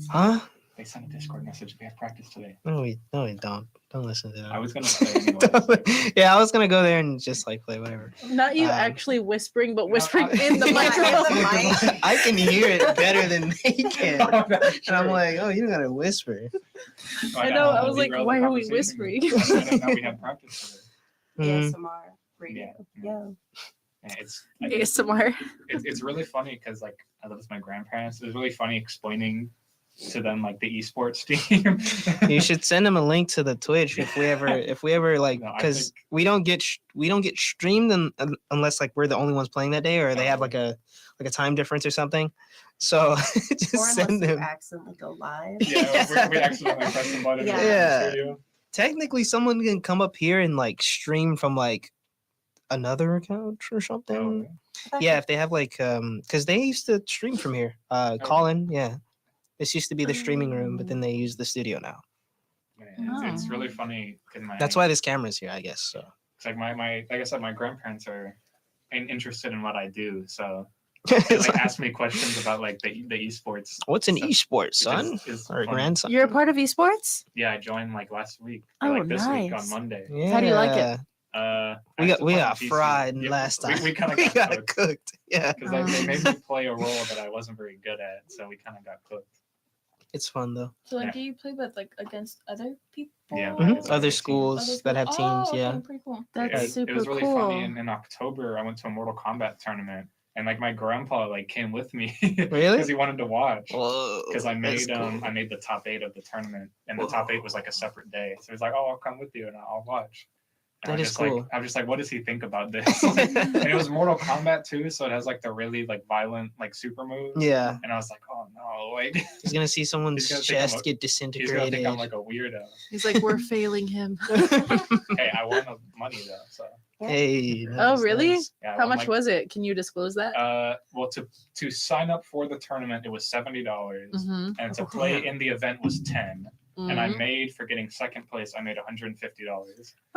Huh? They sent a Discord message. We have practice today. No, we don't. Don't listen to that. I was gonna play anyway. Yeah, I was gonna go there and just like play whatever. not you Um, actually whispering, but no, whispering in the Yeah, microphone. in the mic. I can hear it better than they can. Oh, that's And I'm true. like, oh, you don't gotta whisper. I know, I was like, why are we whispering? I didn't know we had practice today. Mhm. ASMR radio. Yeah. Yeah. Yeah, it's ASMR. it's really funny because like I live with my grandparents. It was really funny explaining to them like the esports team. You should send them a link to the Twitch if we ever like, No, I because think- we don't get streamed unless like we're the only ones playing that day, or they have like a time difference or something. So just Or send unless you them. accidentally go live. Yeah, we accidentally pressed the button. Yeah. in the Yeah. studio. Technically, someone can come up here and like stream from like another account or something. Oh, Yeah, if they have like because they used to stream from here. Colin, yeah. This used to be the streaming room, but then they use the studio now. yeah, it's really funny because That's why this camera's here, I guess. So it's like my like I said, my grandparents are interested in what I do, so they like ask me questions about like the esports. what's an stuff, esport, which son is or funny. grandson? You're a part of esports? Yeah, I joined like last week. Oh, Or, like this week on nice. Monday. Yeah. How do you like it? We got PC. fried Yeah, last time. We kind of We got got cooked cooked. Yeah, because they made me play a role that I wasn't very good at, so we kind of got cooked. it's fun though. So like Yeah. do you play with like against other people? Yeah, Mhm. Other Other teams. schools that have teams. Oh, Yeah. okay, pretty cool. That's it, super it was really cool. funny. In October, I went to a Mortal Kombat tournament, and like my grandpa like came with me Really? because he wanted to watch. Whoa. Because I that's made cool. I made the top 8 of the tournament, and the Whoa. top 8 was like a separate day. So he's like, "Oh, I'll come with you and I'll watch." And That I'm is just cool. Like, I'm just like, what does he think about this? And it was Mortal Kombat too, so it has like the really like violent like super moves. Yeah, And I was like, oh no, like he's gonna see someone's He's gonna think I'm chest a- get he's gonna disintegrated. think I'm like a weirdo. He's like, we're failing him. Hey, I won the money though, so Hey. Oh, nice, really? nice. yeah. I How won, much like, was it? Can you disclose that? Well, to sign up for the tournament, it was $70, Mm-hmm. and to play in the event was $10. And I made for getting second place. I made $150.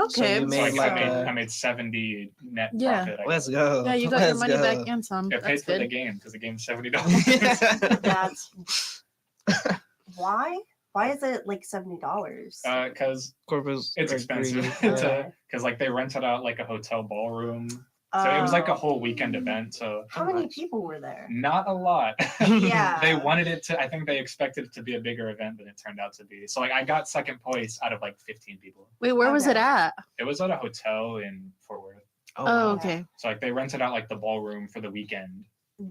Okay. you So made like, like I made 70 net Yeah. profit. I Let's guess. go. Yeah, you got your Let's money go. back and some. It paid That's for the good. game because the game's $70. That's why? Why is it like $70? Because Corpus it's are expensive. greedy. Because like they rented out like a hotel ballroom, so it was like a whole weekend event. So How many people were there? not a lot. Yeah. They wanted it to. I think they expected it to be a bigger event than it turned out to be. So like I got second place out of like 15 people. Wait, where was it Okay. at? It was at a hotel in Fort Worth. Oh, wow. okay. So like they rented out like the ballroom for the weekend.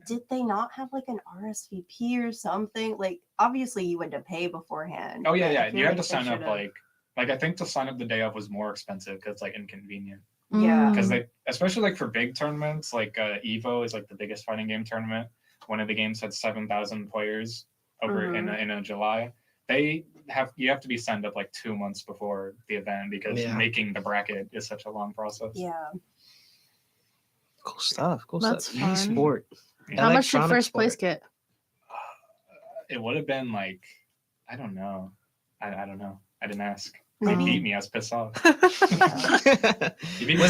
Did they not have like an RSVP or something? Like, obviously you had to pay beforehand. Oh yeah, but I yeah. feel You had like to they sign up should've- like I think to sign up the day of was more expensive because it's like inconvenient. Yeah. Because they, especially like for big tournaments, like Evo is like the biggest fighting game tournament. One of the games had 7,000 players over in a July. They you have to be signed up like 2 months before the event because making the bracket is such a long process. Yeah. Cool stuff. That's fun. E-sport. How much did Electronic first sport. place get? It would have been like, I don't know. I don't know. I didn't ask. Maybe- They beat me. I was pissed off. Was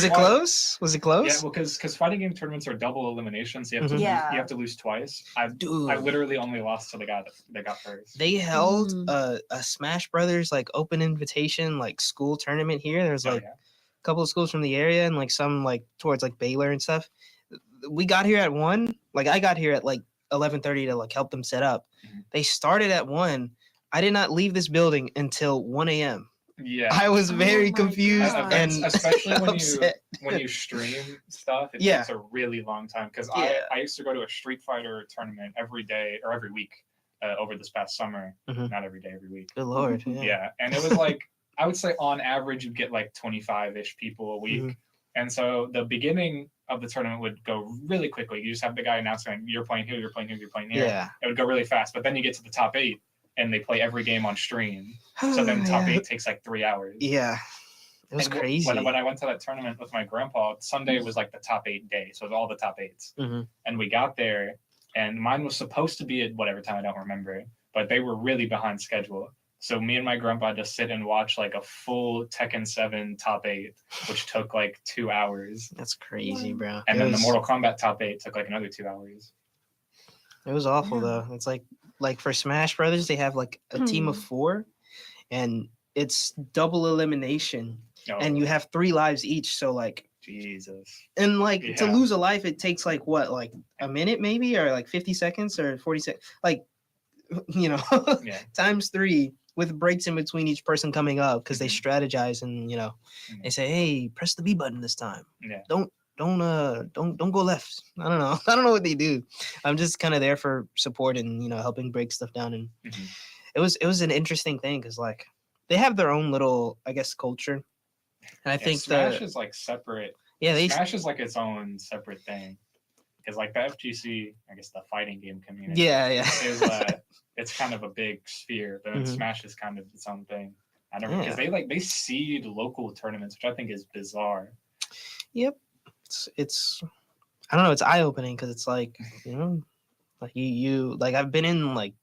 it close? Was it close? Yeah, well, because fighting game tournaments are double eliminations. You have to Yeah. you have to lose twice. I Dude, literally only lost to the guy that got first. they held a Smash Brothers like open invitation like school tournament here. There's like a couple of schools from the area and like some like towards like Baylor and stuff. We got here at 1. Like I got here at like 11:30 to like help them set up. They started at 1. I did not leave this building until 1 a.m. Yeah, I was very my confused God. and especially upset. when you stream stuff, it Yeah. takes a really long time. Because Yeah. I used to go to a Street Fighter tournament every day or every week over this past summer. Mhm. Not every day, every week. Good Lord. Yeah, and it was like I would say on average you'd get like 25-ish people a week. And so the beginning of the tournament would go really quickly. You just have the guy announcing you're playing here, you're playing here, you're playing here. Yeah. It would go really fast, but then you get to the top 8 and they play every game on stream. So then top 8 takes like 3 hours. Yeah. It was And crazy. When I went to that tournament with my grandpa, Sunday was like the top 8 day. So it was all the top 8s. Mhm. And we got there and mine was supposed to be at whatever time, I don't remember, but they were really behind schedule. So me and my grandpa just sit and watch like a full Tekken 7 top 8, which took like 2 hours. That's crazy, bro. And It then was, the Mortal Kombat top 8 took like another 2 hours. It was awful though. It's like for Smash Brothers, they have like a team of 4, and it's double elimination, Oh, and you have 3 lives each. So like, Jesus. and like to Yeah. lose a life, it takes like what, like a minute maybe, or like 50 seconds or 40 seconds, like you know, Yeah. times 3 with breaks in between each person coming up because they Mhm. strategize and they say, hey, press the B button this time. Yeah. Don't go left. I don't know. I don't know what they do. I'm just kind of there for support and helping break stuff down. And Mhm. it was an interesting thing because like they have their own little, I guess, culture. And I Yeah, think Smash is like separate. they Smash is like its own separate thing. Because like the FGC, I guess the fighting game community. yeah Is it's kind of a big sphere, but then Mhm. Smash is kind of its own thing. I don't Yeah. because they seed local tournaments, which I think is bizarre. Yep. It's I don't know. It's eye opening because it's like like you like I've been in like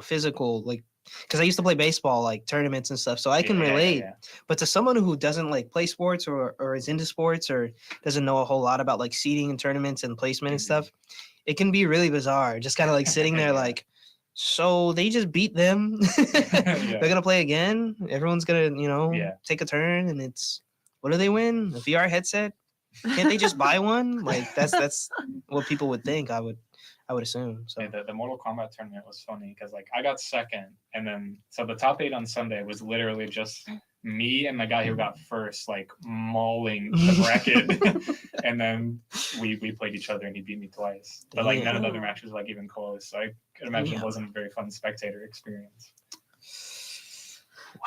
physical like because I used to play baseball like tournaments and stuff, so I can relate. Yeah. But to someone who doesn't like play sports or is into sports or doesn't know a whole lot about like seeding and tournaments and placement and Mhm. stuff, it can be really bizarre. Just kind of like sitting there Yeah. like, so they just beat them. They're gonna play again. Everyone's gonna Yeah. take a turn, and it's what do they win? A VR headset? Can't they just buy one? Like that's what people would think. I would assume. So Yeah, the Mortal Kombat tournament was funny because like I got second, and then so the top 8 on Sunday was literally just me and the guy who got first, like mauling the bracket, and then we played each other and he beat me twice. But like none of the other matches were like even close. So I could imagine it wasn't a very fun spectator experience.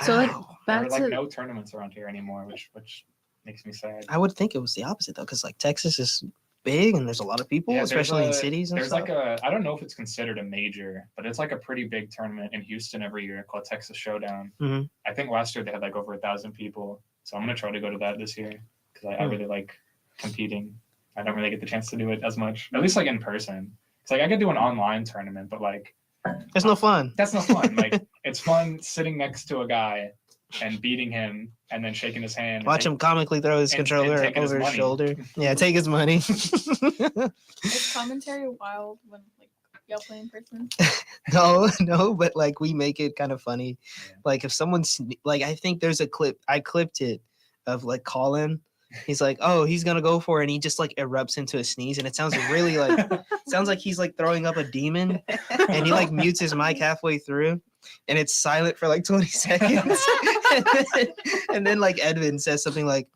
So, like, wow. There back are like to no tournaments around here anymore, which makes me sad. I would think it was the opposite though, because like Texas is big and there's a lot of people, Yeah, there's especially in a- cities and There's stuff. like I don't know if it's considered a major, but it's like a pretty big tournament in Houston every year called Texas Showdown. Mhm. I think last year they had like over 1,000 people, so I'm gonna try to go to that this year because I really like competing. I don't really get the chance to do it as much, at least like in person. It's like I could do an online tournament, but like It's no fun. that's no fun. Like it's fun sitting next to a guy and beating him and then shaking his hand. and Watch him comically throw his and controller taking his over his money. shoulder. Yeah, take his money. Is commentary wild when like y'all play in person? No, but like we make it kind of funny. Yeah. Like if someone's like, I think there's a clip, I clipped it of like Colin. He's like, oh, he's gonna go for it, and he just like erupts into a sneeze, and it sounds really like sounds like he's like throwing up a demon, and he like mutes his mic halfway through, and it's silent for like 20 seconds, and then like Edvin says something like,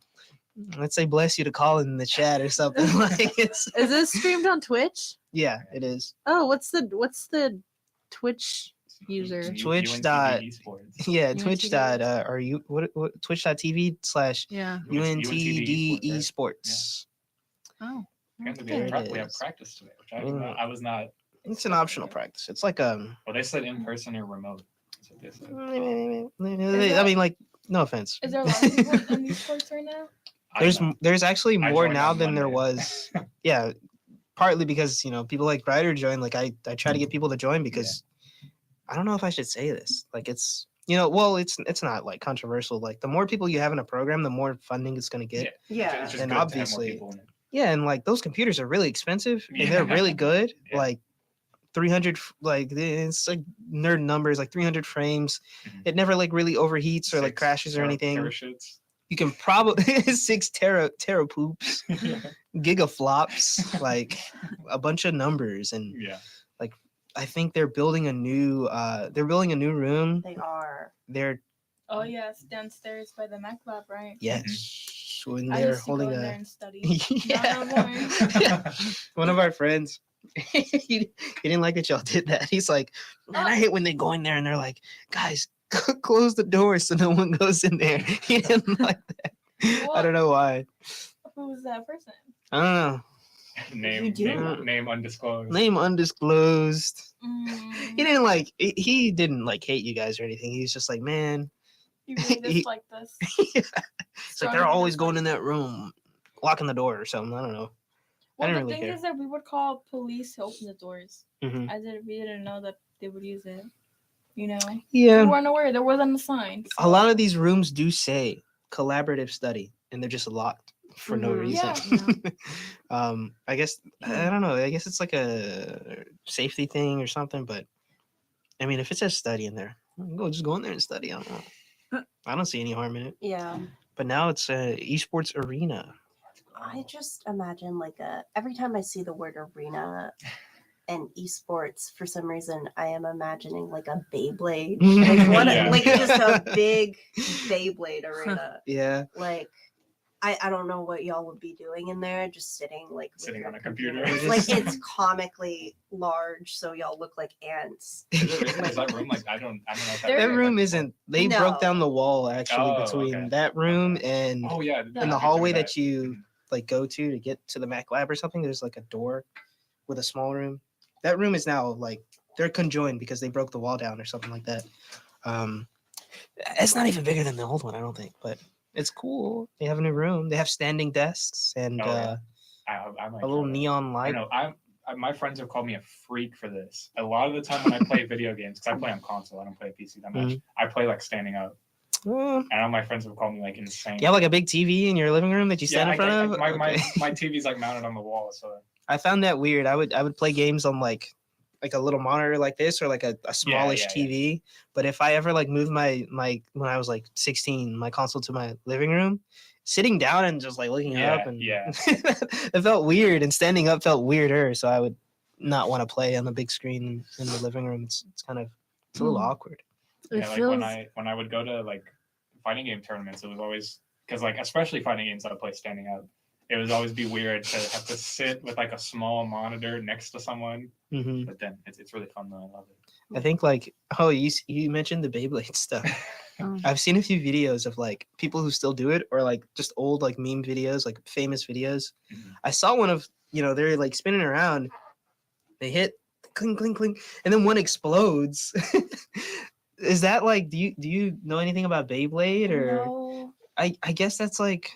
let's say bless you to Colin in the chat or something. Like it's is this streamed on Twitch? yeah, it is. Oh, what's the Twitch user? Twitch UNTD dot- esports. Yeah, UNTD. Twitch dot or you what twitch.tv/ Yeah. UNTD esports, esports. Oh. Apparently There it we have is. practice today, which Mm. I was not. It's an optional practice. It's like Well, they said in person or remote. That's what they said. I mean, like, no offense. Is there a lot of people in these sports right now? There's actually I more joined now on than there Monday. was. Yeah, partly because people like Ryder join. Like I try to get people to join because I don't know if I should say this. Like it's well it's not like controversial. Like the more people you have in a program, the more funding it's gonna get. Yeah. It's just And good to have more obviously- people in it. Yeah, and like those computers are really expensive and they're really good. Yeah. Like 300, like it's like nerd numbers, like 300 frames. Mhm. It never like really overheats or like 6 crashes or anything. terashits. You can probably 6 tera poops, gigaflops, like a bunch of numbers, and Yeah. I think they're building a new room. They are. They're Oh yes, downstairs by the Mac lab, right? yes, when I they're used to go holding in there a and study. yeah. Not no more. Yeah. One of our friends, he didn't like that y'all did that. He's like, man, I hate when they go in there and they're like, guys, close the door so no one goes in there. He didn't like that. I don't know why. Who was that person? I don't know. You do. Name undisclosed. Name undisclosed. Mm, He didn't like. He didn't like hate you guys or anything. He's just like, man. you really dislike this. It's like they're always going in that room, locking the door or something. I don't know. Well, didn't the really thing care. is that we would call police to open the doors. Mhm. We didn't know that they would use it. We Yeah. weren't aware. There wasn't a sign. A lot of these rooms do say collaborative study, and they're just locked for no Mhm. reason. I guess I don't know. I guess it's like a safety thing or something. But I mean, if it says study in there, just go in there and study. I don't know. I don't see any harm in it. Yeah. But now it's a esports arena. I just imagine every time I see the word arena and esports, for some reason, I am imagining like a Beyblade. Yeah. Like just a big Beyblade arena. Yeah. Like, I don't know what y'all would be doing in there, just sitting with Sitting your on a computer. Like it's comically large, so y'all look like ants. Is that room like I don't know. If There- That room isn't. They No. broke down the wall actually Oh, between okay. that room and Oh yeah. in the hallway that you Mhm. like go to get to the Mac lab or something. There's like a door with a small room. That room is now like they're conjoined because they broke the wall down or something like that. It's not even bigger than the old one, I don't think, but it's cool. They have a new room. They have standing desks and Oh, yeah. I might a little try that. neon I light. know. My friends have called me a freak for this. A lot of the time when I play video games, because I play on console, I don't play PC that much. I play like standing up. Mm. And all my friends have called me like insane. You have like a big TV in your living room that you stand in front of. My Okay. TV's like mounted on the wall, so I found that weird. I would play games on like a little monitor like this or like a smallish yeah. TV. But if I ever like moved my when I was like 16, my console to my living room, sitting down and just like looking up and it felt weird, and standing up felt weirder. So I would not want to play on the big screen in the living room. It's kind of a little awkward. It yeah, like feels when I would go to like fighting game tournaments, it was always because like especially fighting games that I play standing up, it would always be weird to have to sit with like a small monitor next to someone. Hmm. But then it's really fun though. I love it. I think like you mentioned the Beyblade stuff. Oh. I've seen a few videos of like people who still do it or like just old like meme videos, like famous videos. Mhm. I saw one of they're like spinning around. They hit cling cling cling, and then one explodes. Is that like do you know anything about Beyblade or No. I guess that's like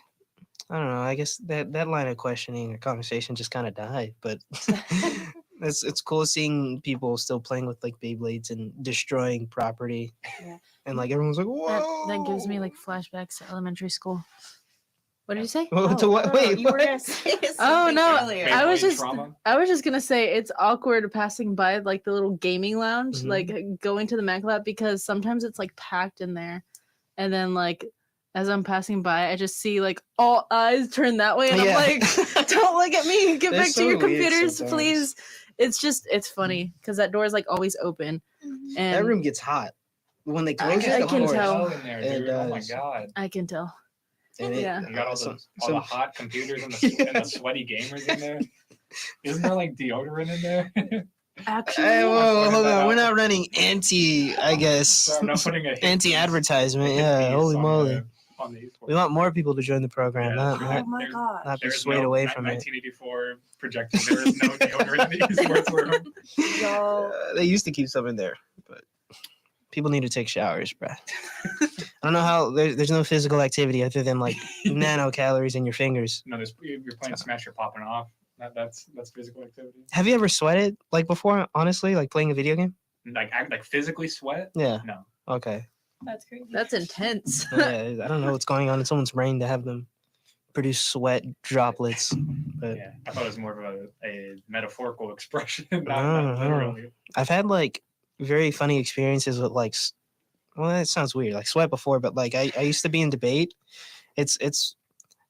I don't know. I guess that line of questioning or conversation just kind of died, but it's cool seeing people still playing with like Beyblades and destroying property. Yeah. And like everyone's like, whoa. that gives me like flashbacks to elementary school. What did you say? Whoa, to what? Wait, you were what? gonna say Oh, something no, earlier. I was Beyblade just trauma? I was just gonna say it's awkward passing by like the little gaming lounge, Mhm. like going to the Mac lab because sometimes it's like packed in there, and then like as I'm passing by, I just see like all eyes turn that way, and Yeah. I'm like, "Don't look at me! Get They're back so to your weird computers, sometimes. please!" It's funny because that door is like always open, and That room gets hot when they close it. I of can course. tell. In there, It dude. Oh my does. god. I can tell. And it- Yeah. You got all some- the hot computers and the sweaty gamers in there. Isn't there like deodorant in there? Actually, Hey, whoa, Pointed hold that on. out. We're not running I guess, So I'm not putting a anti-advertisement. hit Yeah, piece holy on moly. on the esports. We want more people to join the program, Yeah, not, that's not, Oh my There's- god. not be There's swayed no away from it. 1984 projected. There is no deodorant in the esports room. Y'all They used to keep some in there, but people need to take showers, bruh. I don't know how there's no physical activity other than like nanocalories in your fingers. No, you're playing Smash, you're popping off. That's physical activity. Have you ever sweated like before? Honestly, like playing a video game? Like physically sweat? Yeah. No. Okay. That's crazy. That's intense. Yeah, I don't know what's going on in someone's brain to have them produce sweat droplets. But Yeah, I thought it was more of a metaphorical expression, No, not literally. I've had like very funny experiences with like, well, that sounds weird, like sweat before, but like I used to be in debate. It's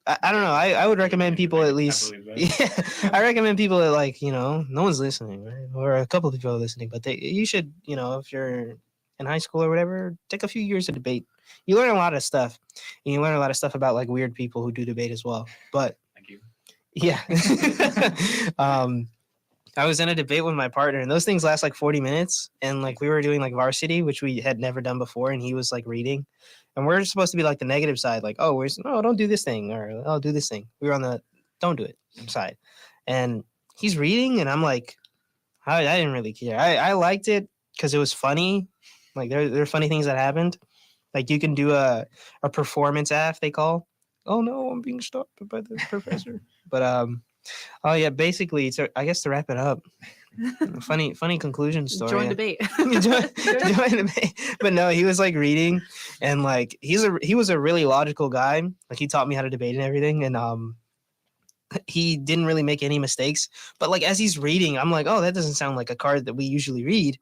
I don't know. I would recommend people at least. Yeah, I recommend people that like no one's listening, right? Or a couple of people are listening, but you should if you're in high school or whatever, take a few years of debate. You learn a lot of stuff. And you learn a lot of stuff about like weird people who do debate as well. But Thank you. Yeah. I was in a debate with my partner, and those things last like 40 minutes. And like we were doing like varsity, which we had never done before, and he was like reading. And we're supposed to be like the negative side, like, oh, don't do this thing, or I'll do this thing. We were on the don't do it side. And he's reading, and I'm like, I didn't really care. I liked it because it was funny. Like there are funny things that happened. Like you can do a performance act, they call. Oh no, I'm being stopped by the professor. But oh yeah, basically, I guess to wrap it up, funny conclusion story. Join debate. Join debate. But no, he was like reading, and like he was a really logical guy. Like he taught me how to debate and everything, and he didn't really make any mistakes. But like as he's reading, I'm like, oh, that doesn't sound like a card that we usually read.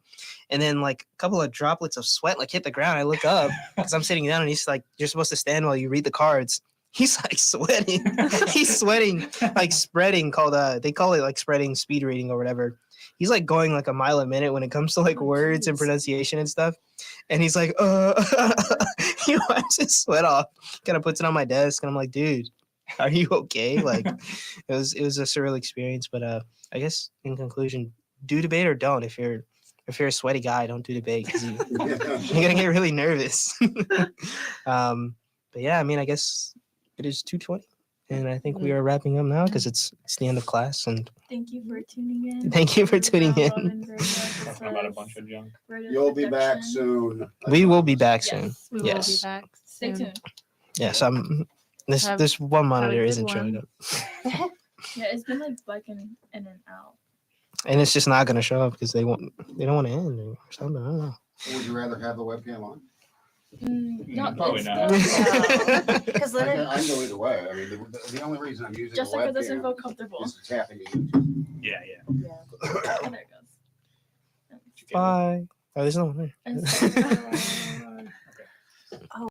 And then like a couple of droplets of sweat like hit the ground. I look up because I'm sitting down, and he's like, you're supposed to stand while you read the cards. He's like sweating. He's sweating, like spreading, they call it like spreading speed reading or whatever. He's like going like a mile a minute when it comes to like words and pronunciation and stuff. And he's like, he wipes his sweat off, kind of puts it on my desk, and I'm like, dude, are you okay? Like it was a surreal experience. But I guess in conclusion, do debate or don't. If you're a sweaty guy, don't do debate because you're gonna get really nervous. But yeah, I mean, I guess it is 2:20, and I think we are wrapping up now because it's the end of class. And thank you for tuning in. Thank you for tuning in. Talking about a bunch of junk. You'll be back soon. We will be back soon. Yes. We Yes. will be back. Stay soon. tuned. Yes, this one monitor good isn't one. showing up, Yeah, it's been like blanking in and out. and it's just not going to show up because they don't want to end or something. I don't know. Would you rather have the webcam on? No, Probably it's not. still- Because I then can go either way. I mean, the only reason I'm using Jessica the doesn't feel webcam comfortable. is to tap into YouTube. Yeah. Oh, there it goes. Bye. Oh, there's no one there. And so-